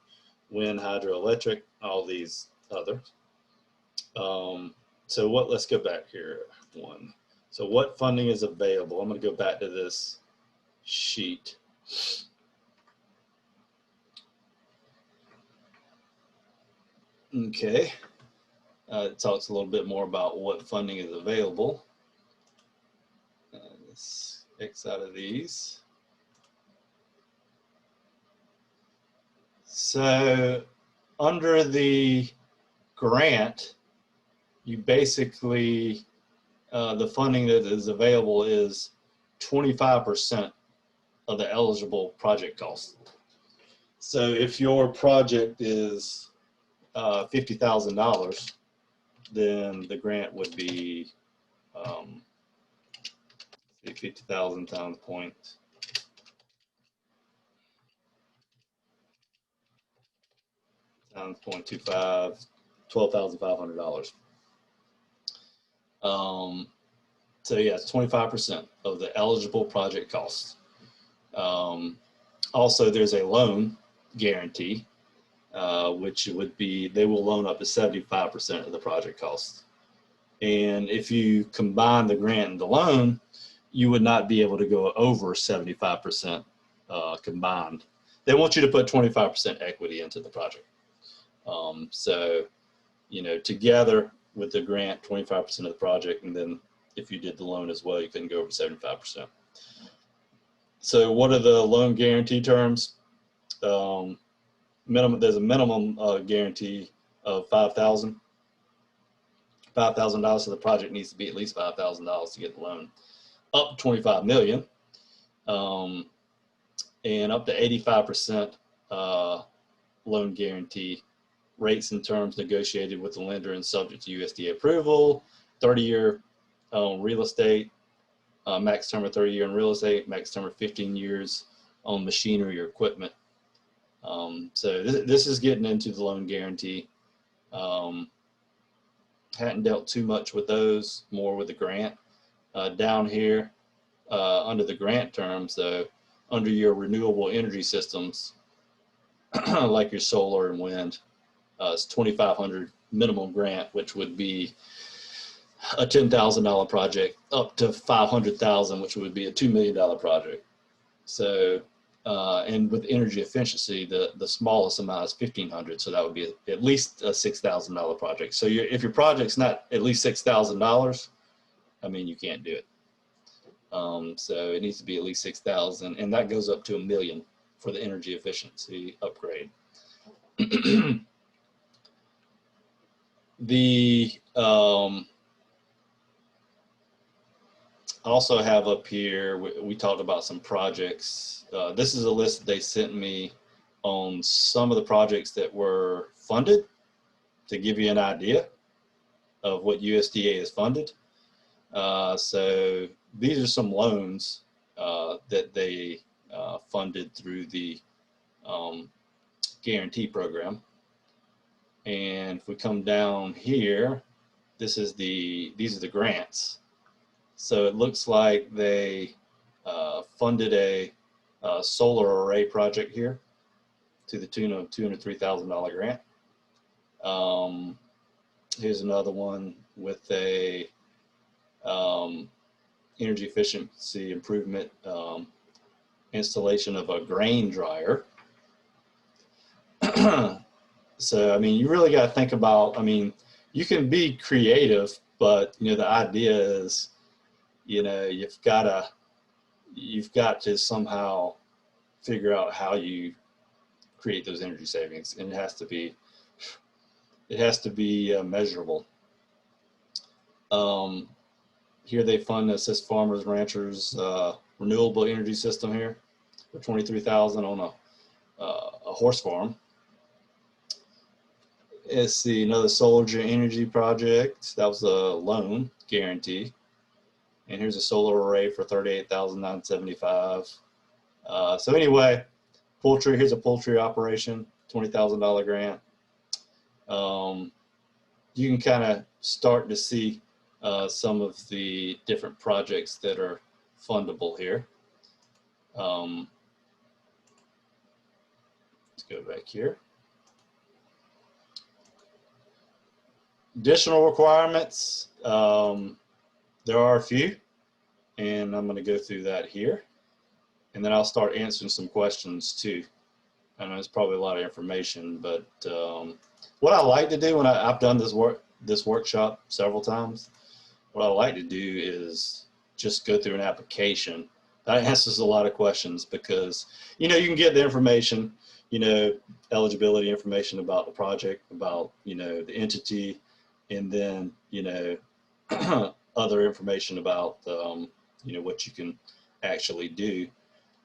Wind, hydroelectric, all these others. So let's go back here one. So what funding is available? I'm going to go back to this sheet. Okay. It talks a little bit more about what funding is available. Let's X out of these. So under the grant, you basically, the funding that is available is 25% of the eligible project cost. So if your project is $50,000, then the grant would be 50,000 times point. Times 0.25, $12,500. So yeah, it's 25% of the eligible project costs. Also, there's a loan guarantee, which would be, they will loan up to 75% of the project costs. And if you combine the grant and the loan, you would not be able to go over 75% combined. They want you to put 25% equity into the project. So, you know, together with the grant, 25% of the project, and then if you did the loan as well, you couldn't go over 75%. So what are the loan guarantee terms? minimum. There's a minimum guarantee of $5,000. $5,000. So the project needs to be at least $5,000 to get the loan. Up to $25 million, and up to 85% loan guarantee. Rates and terms negotiated with the lender and subject to USDA approval. 30-year real estate, max term of 30-year in real estate, max term of 15 years on machinery or equipment. So this is getting into the loan guarantee. Hadn't dealt too much with those, more with the grant. Down here, under the grant terms, though, under your renewable energy systems, like your solar and wind, it's $2,500 minimum grant, which would be a $10,000 project, up to $500,000, which would be a $2 million project. So, and with energy efficiency, the smallest amount is $1,500, so that would be at least a $6,000 project. So if your project's not at least $6,000, I mean, you can't do it. So it needs to be at least 6,000, and that goes up to $1 million for the energy efficiency upgrade. Also have up here, we talked about some projects. This is a list that they sent me on some of the projects that were funded to give you an idea of what USDA has funded. So these are some loans that they funded through the guarantee program. And if we come down here, these are the grants. So it looks like they funded a solar array project here to the tune of $203,000 grant. Here's another one with a energy efficiency improvement installation of a grain dryer. So, I mean, you really got to think about, I mean, you can be creative, but, you know, the idea is, you know, you've got to somehow figure out how you create those energy savings, and it has to be measurable. Here they fund assist farmers, ranchers, renewable energy system here for $23,000 on a horse farm. Let's see, another solar energy project. That was a loan guarantee. And here's a solar array for $38,975. So anyway, poultry, here's a poultry operation, $20,000 grant. You can kind of start to see some of the different projects that are fundable here. Let's go back here. Additional requirements, there are a few, and I'm going to go through that here, and then I'll start answering some questions too. I know it's probably a lot of information, but what I like to do when I've done this workshop several times, what I like to do is just go through an application. That answers a lot of questions because, you know, you can get the information, you know, eligibility information about the project, about, you know, the entity, and then, you know, other information about, you know, what you can actually do.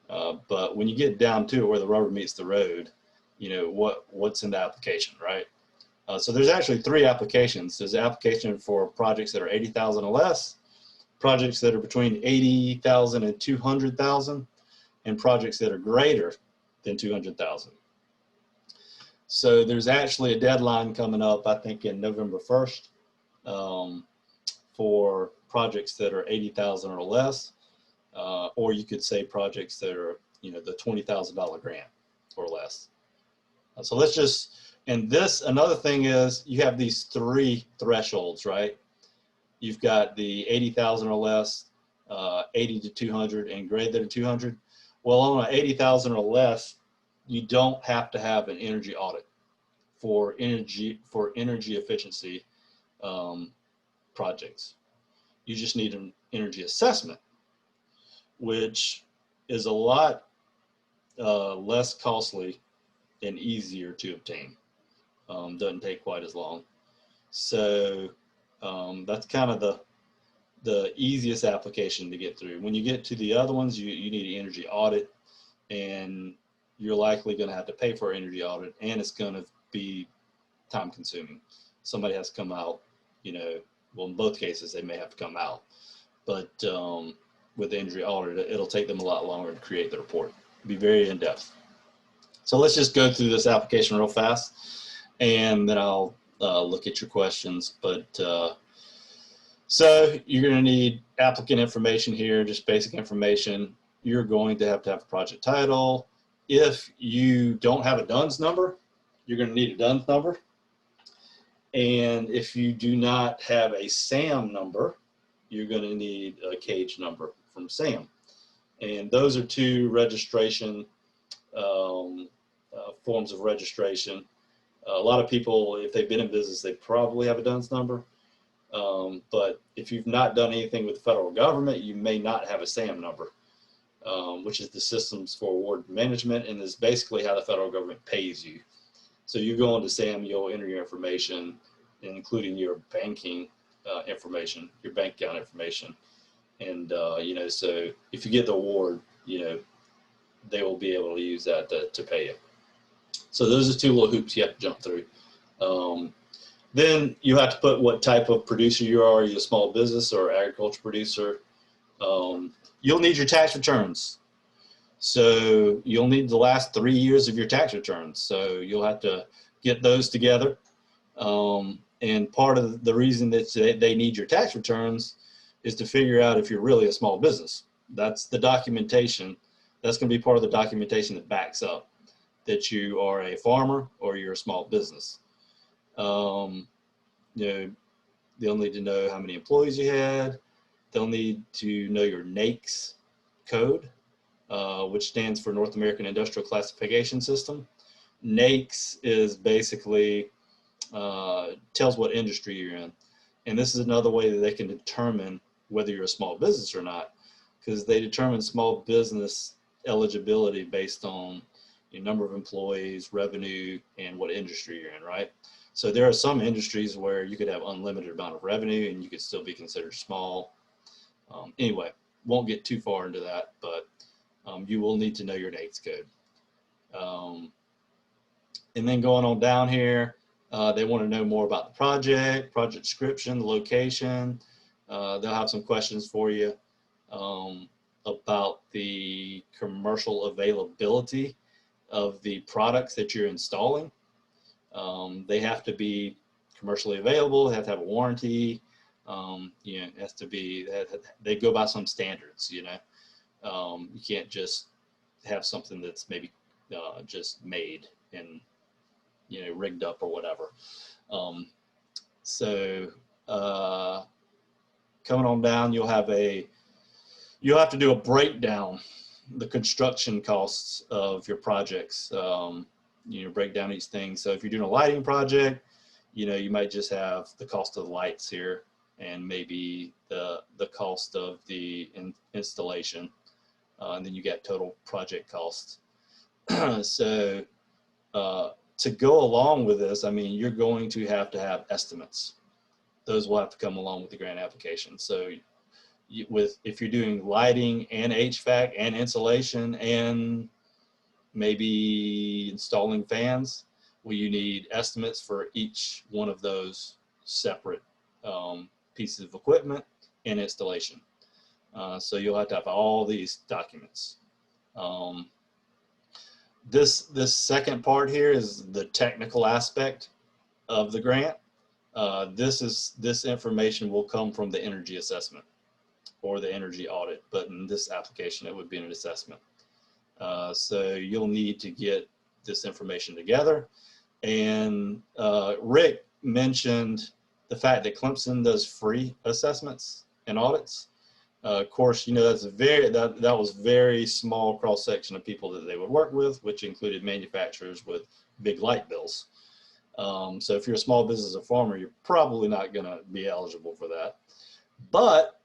But when you get down to it where the rubber meets the road, you know, what's in the application, right? So there's actually 3 applications. There's an application for projects that are 80,000 or less, projects that are between 80,000 and 200,000, and projects that are greater than 200,000. So there's actually a deadline coming up, I think in November 1st, for projects that are 80,000 or less, or you could say projects that are, you know, the $20,000 grant or less. So let's just, and this, another thing is you have these 3 thresholds, right? You've got the 80,000 or less, 80 to 200, and greater than 200. Well, on an 80,000 or less, you don't have to have an energy audit for energy efficiency projects. You just need an energy assessment, which is a lot less costly and easier to obtain. Doesn't take quite as long. So that's kind of the easiest application to get through. When you get to the other ones, you need an energy audit, and you're likely going to have to pay for an energy audit, and it's going to be time consuming. Somebody has to come out, well, in both cases, they may have to come out, but with the energy audit, it'll take them a lot longer to create the report. It'll be very in-depth. So let's just go through this application real fast, and then I'll look at your questions. But so you're going to need applicant information here, just basic information. You're going to have a project title. If you don't have a DUNS number, you're going to need a DUNS number. And if you do not have a SAM number, you're going to need a cage number from SAM. And those are two registration forms of registration. A lot of people, if they've been in business, they probably have a DUNS number. But if you've not done anything with the federal government, you may not have a SAM number, which is the Systems for Award Management, and is basically how the federal government pays you. So you go into SAM, you'll enter your information, including your banking information, your bank account information. And, so if you get the award, they will be able to use that to pay you. So those are two little hoops you have to jump through. Then you have to put what type of producer you are. Are you a small business or agriculture producer? You'll need your tax returns. So you'll need the last 3 years of your tax returns. So you'll have to get those together. And part of the reason that they need your tax returns is to figure out if you're really a small business. That's the documentation. That's going to be part of the documentation that backs up that you are a farmer or you're a small business. They'll need to know how many employees you had. They'll need to know your NAICS code, which stands for North American Industrial Classification System. NAICS is basically tells what industry you're in. And this is another way that they can determine whether you're a small business or not, because they determine small business eligibility based on your number of employees, revenue, and what industry you're in, right? So there are some industries where you could have unlimited amount of revenue and you could still be considered small. Anyway, won't get too far into that, but you will need to know your NAICS code. And then going on down here, they want to know more about the project description, the location. They'll have some questions for you about the commercial availability of the products that you're installing. They have to be commercially available. They have to have a warranty. It has to be, they go by some standards, you can't just have something that's maybe just made and, rigged up or whatever. Coming on down, you'll have to do a breakdown, the construction costs of your projects. Break down each thing. So if you're doing a lighting project, you might just have the cost of the lights here and maybe the cost of the installation. And then you get total project costs. So to go along with this, you're going to have estimates. Those will have to come along with the grant application. So if you're doing lighting and HVAC and insulation and maybe installing fans, you need estimates for each one of those separate pieces of equipment and installation. So you'll have to have all these documents. This second part here is the technical aspect of the grant. This information will come from the energy assessment or the energy audit, but in this application, it would be an assessment. So you'll need to get this information together. And Rick mentioned the fact that Clemson does free assessments and audits. Of course, that's that was very small cross section of people that they would work with, which included manufacturers with big light bills. So if you're a small business or farmer, you're probably not going to be eligible for that. But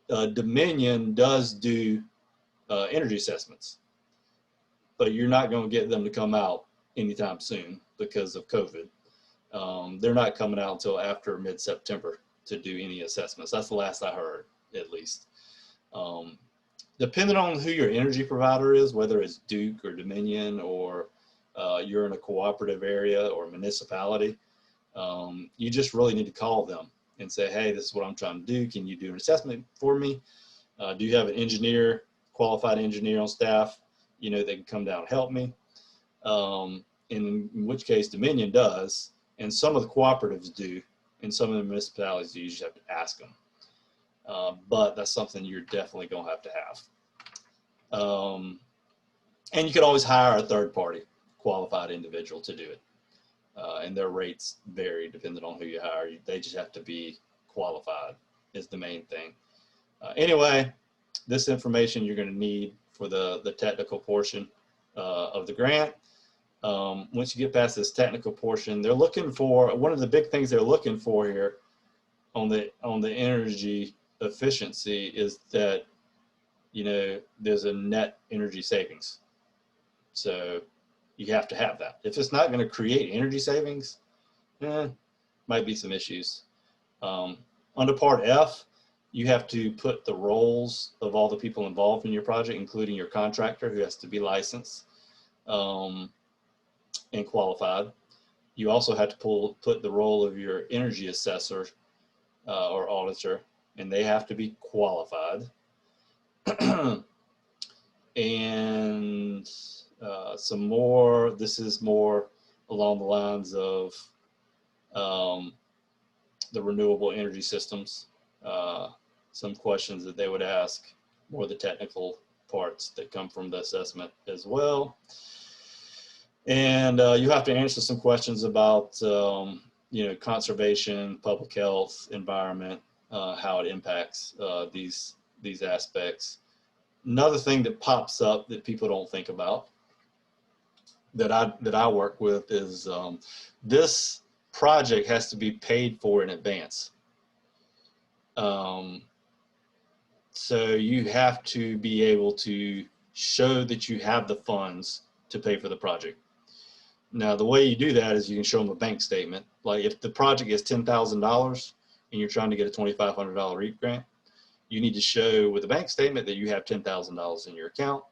Dominion does do energy assessments, but you're not going to get them to come out anytime soon because of COVID. They're not coming out until after mid-September to do any assessments. That's the last I heard, at least. Depending on who your energy provider is, whether it's Duke or Dominion, or you're in a cooperative area or municipality, you just really need to call them and say, hey, this is what I'm trying to do. Can you do an assessment for me? Do you have an engineer, qualified engineer on staff, you know, that can come down and help me? In which case Dominion does, and some of the cooperatives do, and some of the municipalities you just have to ask them. But that's something you're definitely going to have. And you could always hire a third party qualified individual to do it. And their rates vary depending on who you hire. They just have to be qualified is the main thing. Anyway, this information you're going to need for the technical portion of the grant. Once you get past this technical portion, they're looking for, one of the big things they're looking for here on the energy efficiency is that, you know, there's a net energy savings. So you have to have that. If it's not going to create energy savings, might be some issues. Under Part F, you have to put the roles of all the people involved in your project, including your contractor, who has to be licensed and qualified. You also have to put the role of your energy assessor or auditor, and they have to be qualified. And some more, this is more along the lines of the renewable energy systems. Some questions that they would ask, more the technical parts that come from the assessment as well. And you have to answer some questions about, you know, conservation, public health, environment, how it impacts these aspects. Another thing that pops up that people don't think about that I work with is this project has to be paid for in advance. So you have to be able to show that you have the funds to pay for the project. Now, the way you do that is you can show them a bank statement. Like if the project is $10,000 and you're trying to get a $2,500 REAP grant, you need to show with a bank statement that you have $10,000 in your account,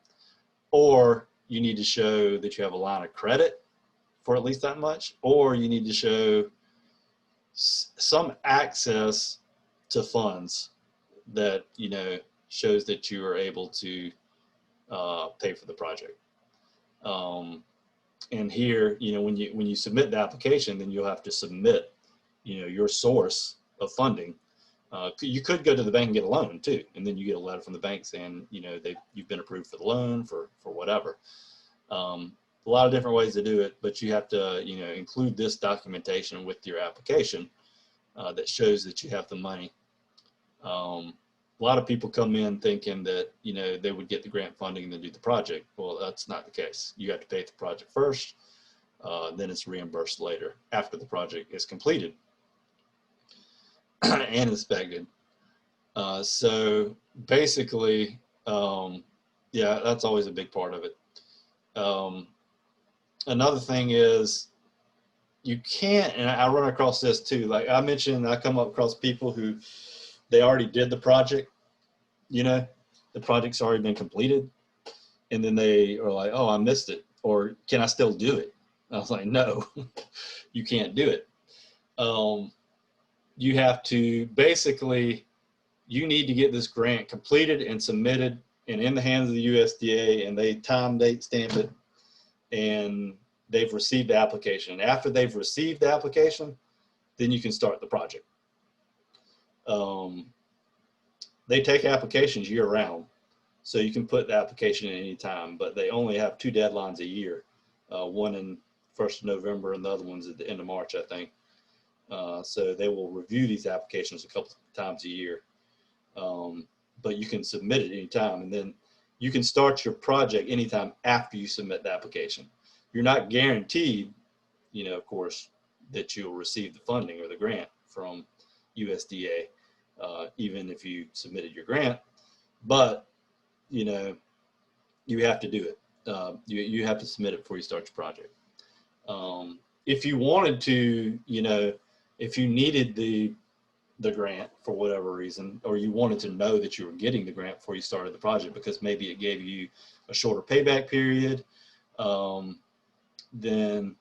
or you need to show that you have a line of credit for at least that much, or you need to show some access to funds that, you know, shows that you are able to pay for the project. And here, you know, when you submit the application, then you'll have to submit, you know, your source of funding. You could go to the bank and get a loan too, and then you get a letter from the bank saying, you know, you've been approved for the loan for whatever. A lot of different ways to do it, but you have to, you know, include this documentation with your application that shows that you have the money. A lot of people come in thinking that, you know, they would get the grant funding and then do the project. Well, that's not the case. You have to pay the project first, then it's reimbursed later after the project is completed and inspected. So basically, yeah, that's always a big part of it. Another thing is you can't, and I run across this too, like I mentioned, I come across people who they already did the project, you know, the project's already been completed, and then they are like, oh, I missed it, or can I still do it? I was like, no, you can't do it. You have to basically, you need to get this grant completed and submitted and in the hands of the USDA, and they time, date, stamp it, and they've received the application. After they've received the application, then you can start the project. They take applications year round, so you can put the application in any time, but they only have 2 deadlines a year, one in 1st of November and the other one's at the end of March, I think. So they will review these applications a couple times a year, but you can submit it anytime, and then you can start your project anytime after you submit the application. You're not guaranteed, you know, of course, that you'll receive the funding or the grant from USDA, even if you submitted your grant, but, you know, you have to do it. You have to submit it before you start your project. If you wanted to, if you needed the grant for whatever reason, or you wanted to know that you were getting the grant before you started the project because maybe it gave you a shorter payback period, then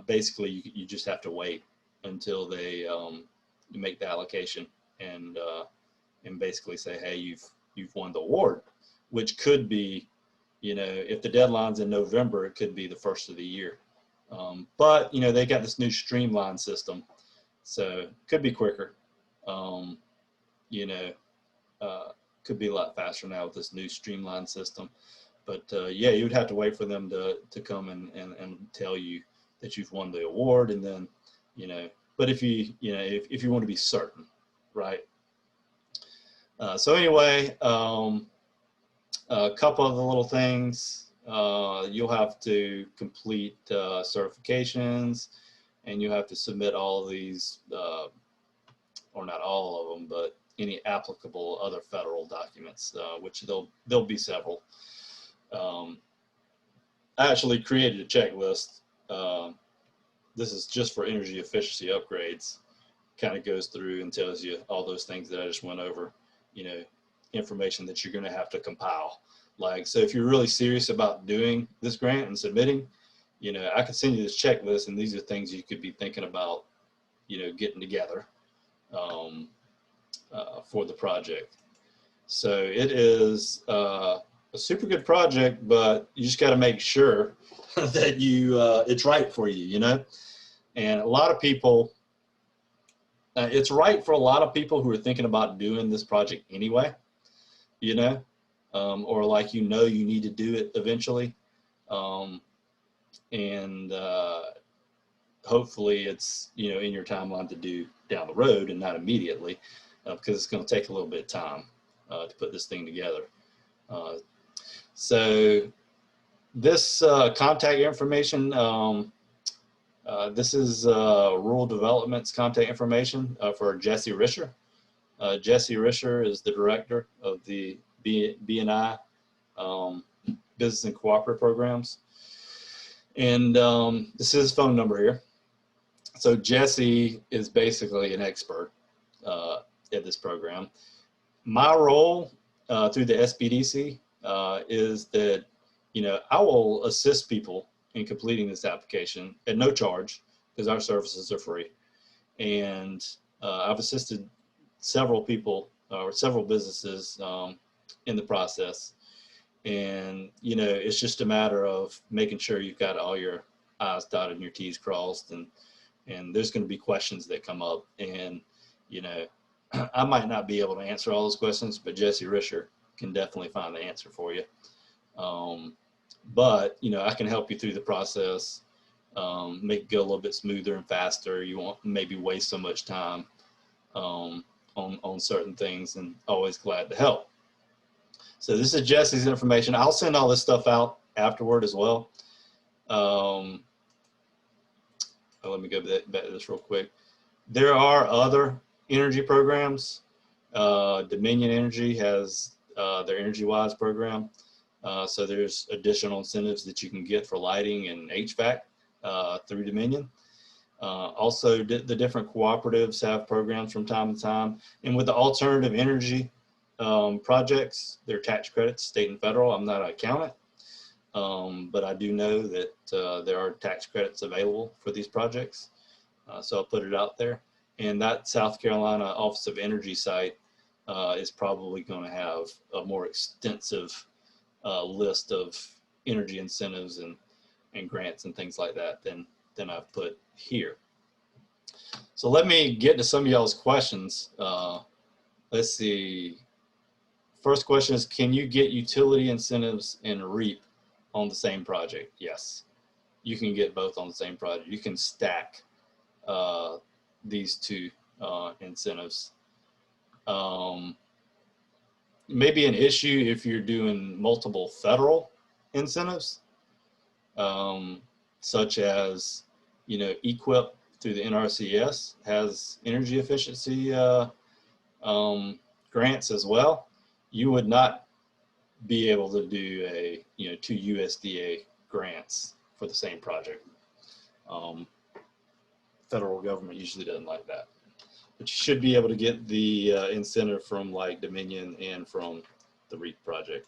basically you just have to wait until they make the allocation and basically say, hey, you've won the award, which could be, if the deadline's in November, it could be the first of the year. But they got this new streamlined system, so it could be quicker. Could be a lot faster now with this new streamlined system. But yeah, you would have to wait for them to come and tell you that you've won the award, and then but if you if you want to be certain, right? So anyway, a couple of the little things. You'll have to complete certifications, and you have to submit all of these, or not all of them, but any applicable other federal documents, which there'll be several. I actually created a checklist. This is just for energy efficiency upgrades. Kind of goes through and tells you all those things that I just went over, information that you're going to have to compile. Like, so if you're really serious about doing this grant and submitting, I could send you this checklist, and these are things you could be thinking about, getting together for the project. So it is a super good project, but you just got to make sure that it's right for you, And a lot of people, it's right for a lot of people who are thinking about doing this project anyway, or like you need to do it eventually, and hopefully it's in your timeline to do down the road and not immediately, because it's going to take a little bit of time to put this thing together. So this contact information, this is Rural Development's contact information for Jesse Risher. Jesse Risher is the director of the B&I Business and Cooperative Programs. And this is his phone number here. So Jesse is basically an expert at this program. My role through the SBDC is that, I will assist people in completing this application at no charge, because our services are free. And I've assisted several people or several businesses in the process. And, it's just a matter of making sure you've got all your I's dotted and your T's crossed, and there's going to be questions that come up. And, I might not be able to answer all those questions, but Jesse Risher can definitely find the answer for you. But, I can help you through the process, make it go a little bit smoother and faster. You won't maybe waste so much time on certain things, and always glad to help. So this is Jesse's information. I'll send all this stuff out afterward as well. Let me go back to this real quick. There are other energy programs. Dominion Energy has their Energy Wise program. So there's additional incentives that you can get for lighting and HVAC through Dominion. Also, the different cooperatives have programs from time to time. And with the alternative energy projects, their tax credits, state and federal. I'm not an accountant, but I do know that there are tax credits available for these projects. So I'll put it out there. And that South Carolina Office of Energy site is probably going to have a more extensive list of energy incentives and grants and things like that than I've put here. So let me get to some of y'all's questions. Let's see. First question is, can you get utility incentives and REAP on the same project? Yes, you can get both on the same project. You can stack these two incentives. Maybe an issue if you're doing multiple federal incentives, such as, EQIP through the NRCS has energy efficiency grants as well. You would not be able to do two USDA grants for the same project. Federal government usually doesn't like that. But you should be able to get the incentive from like Dominion and from the REAP project.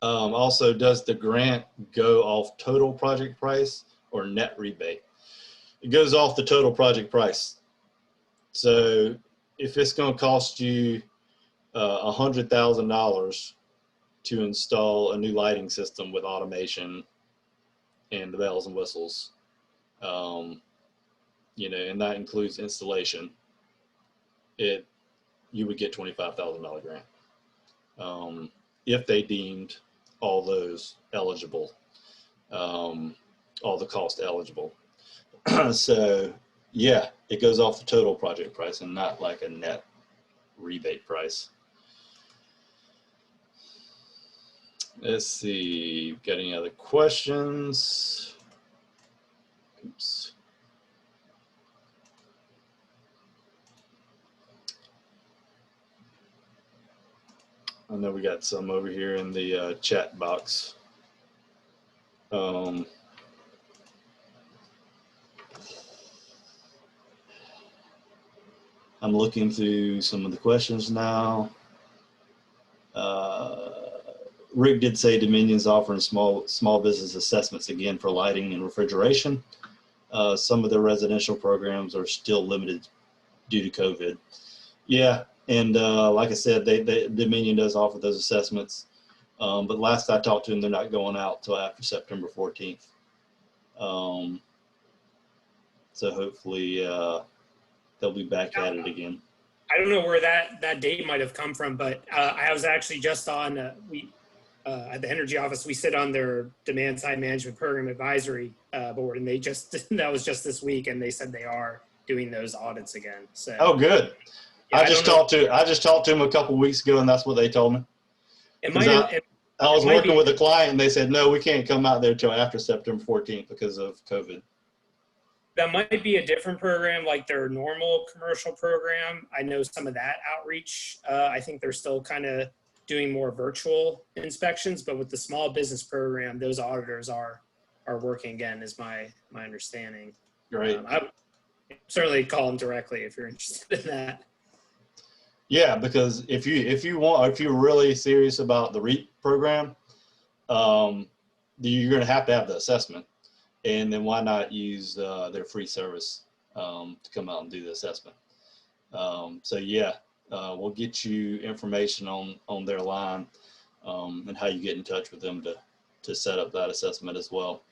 Also, does the grant go off total project price or net rebate? It goes off the total project price. So if it's going to cost you $100,000 to install a new lighting system with automation and the bells and whistles, you know, and that includes installation, you would get $25,000 grant. If they deemed all those eligible, all the cost eligible. So yeah, it goes off the total project price and not like a net rebate price. Let's see, got any other questions? Oops. I know we got some over here in the chat box. I'm looking through some of the questions now. Rick did say Dominion's offering small business assessments again for lighting and refrigeration. Some of their residential programs are still limited due to COVID. Yeah, and like I said, Dominion does offer those assessments. But last I talked to them, they're not going out till after September 14th. So hopefully they'll be back at it again. I don't know where that date might have come from, but I was actually just on, at the Energy Office, we sit on their Demand Side Management Program Advisory Board, and they just, that was just this week, and they said they are doing those audits again. So. Oh, good. Yeah, I just talked to him a couple weeks ago, and that's what they told me. I was working with a client, and they said, no, we can't come out there till after September 14th because of COVID. That might be a different program, like their normal commercial program. I know some of that outreach. I think they're still kind of doing more virtual inspections, but with the small business program, those auditors are working again, is my understanding. Great. I would certainly call them directly if you're interested in that. Yeah, because if you're really serious about the REAP program, you're going to have the assessment. And then why not use their free service to come out and do the assessment? So yeah, we'll get you information on their line and how you get in touch with them to set up that assessment as well.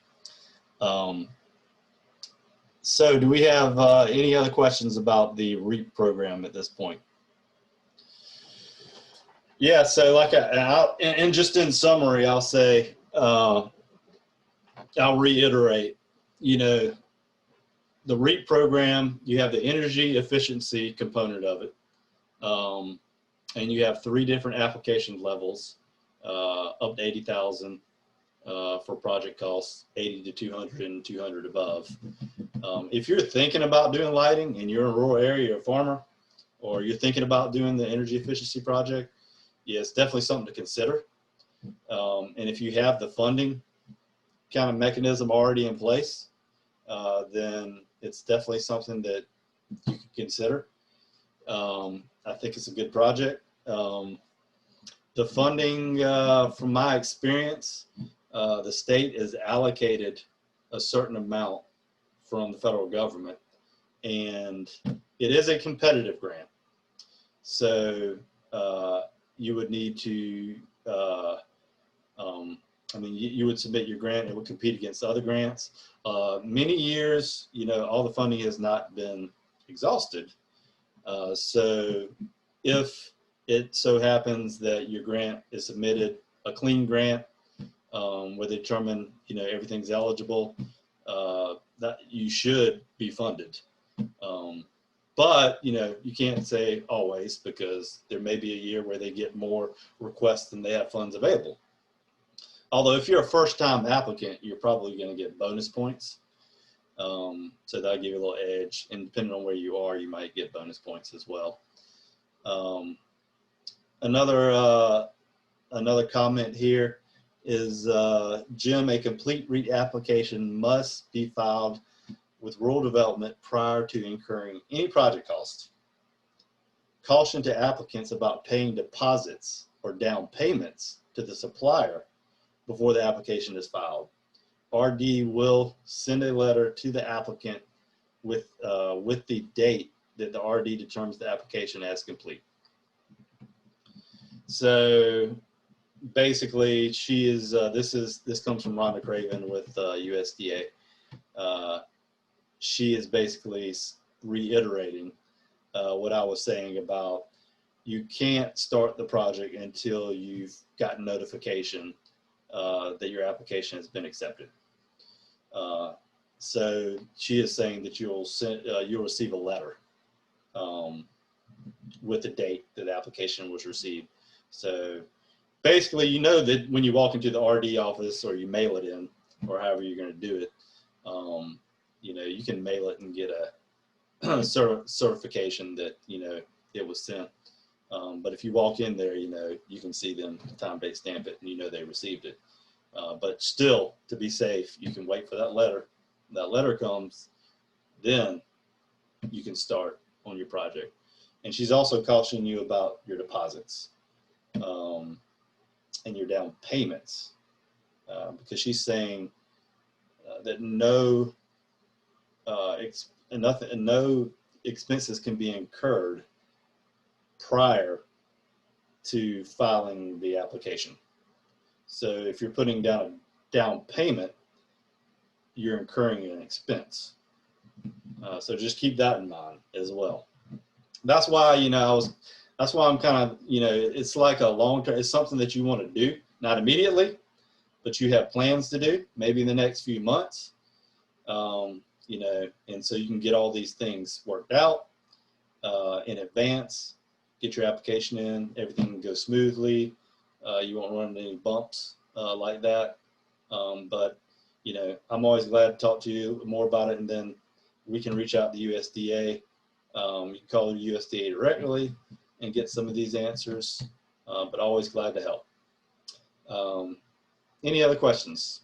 So do we have any other questions about the REAP program at this point? Yeah, so like and just in summary, I'll say, I'll reiterate, you know, the REAP program, you have the energy efficiency component of it. And you have 3 different application levels, up to 80,000 for project costs, 80 to 200 and 200 above. If you're thinking about doing lighting and you're in a rural area, you're a farmer, or you're thinking about doing the energy efficiency project, yeah, it's definitely something to consider. And if you have the funding kind of mechanism already in place, then it's definitely something that you can consider. I think it's a good project. The funding, from my experience, the state is allocated a certain amount from the federal government, and it is a competitive grant. So you would need to, I mean, you would submit your grant, it would compete against other grants. Many years, you know, all the funding has not been exhausted. So if it so happens that your grant is submitted, a clean grant, where they determine, you know, everything's eligible, that you should be funded. But, you know, you can't say always, because there may be a year where they get more requests than they have funds available. Although if you're a first-time applicant, you're probably going to get bonus points. So that'll give you a little edge, and depending on where you are, you might get bonus points as well. Another comment here is, Jim, a complete reapplication must be filed with rural development prior to incurring any project costs. Caution to applicants about paying deposits or down payments to the supplier before the application is filed. RD will send a letter to the applicant with the date that the RD determines the application as complete. So basically, she is. This comes from Rhonda Craven with USDA. She is basically reiterating what I was saying about you can't start the project until you've gotten notification that your application has been accepted. So she is saying that you'll receive a letter with the date that the application was received. So basically, you know that when you walk into the RD office or you mail it in, or however you're going to do it, you know, you can mail it and get a certification that, you know, it was sent. But if you walk in there, you know, you can see them time, date, stamp it, and you know they received it. But still, to be safe, you can wait for that letter. When that letter comes, then you can start on your project. And she's also cautioning you about your deposits and your down payments, because she's saying that no expenses can be incurred prior to filing the application. So if you're putting down a down payment, you're incurring an expense. So just keep that in mind as well. That's why, you know, that's why I'm kind of, you know, it's like a long-term, it's something that you want to do, not immediately, but you have plans to do, maybe in the next few months, you know, and so you can get all these things worked out in advance, get your application in, everything can go smoothly. You won't run into any bumps like that. But, you know, I'm always glad to talk to you more about it, and then we can reach out to USDA. You can call the USDA directly and get some of these answers, but always glad to help. Any other questions?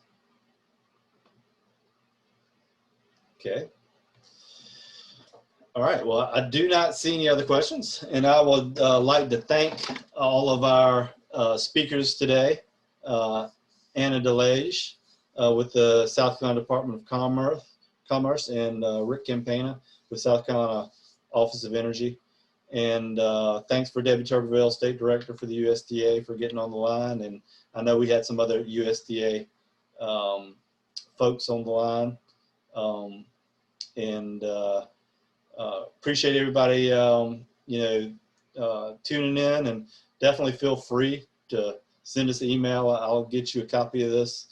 Okay. All right. Well, I do not see any other questions, and I would like to thank all of our speakers today. Anna DeLage with the South Carolina Department of Commerce, and Rick Campana with South Carolina Office of Energy. And thanks for Debbie Tuberville, State Director for the USDA, for getting on the line. And I know we had some other USDA folks on the line. Appreciate everybody, you know, tuning in, and definitely feel free to send us an email. I'll get you a copy of this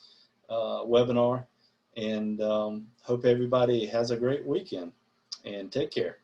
webinar, and hope everybody has a great weekend, and take care.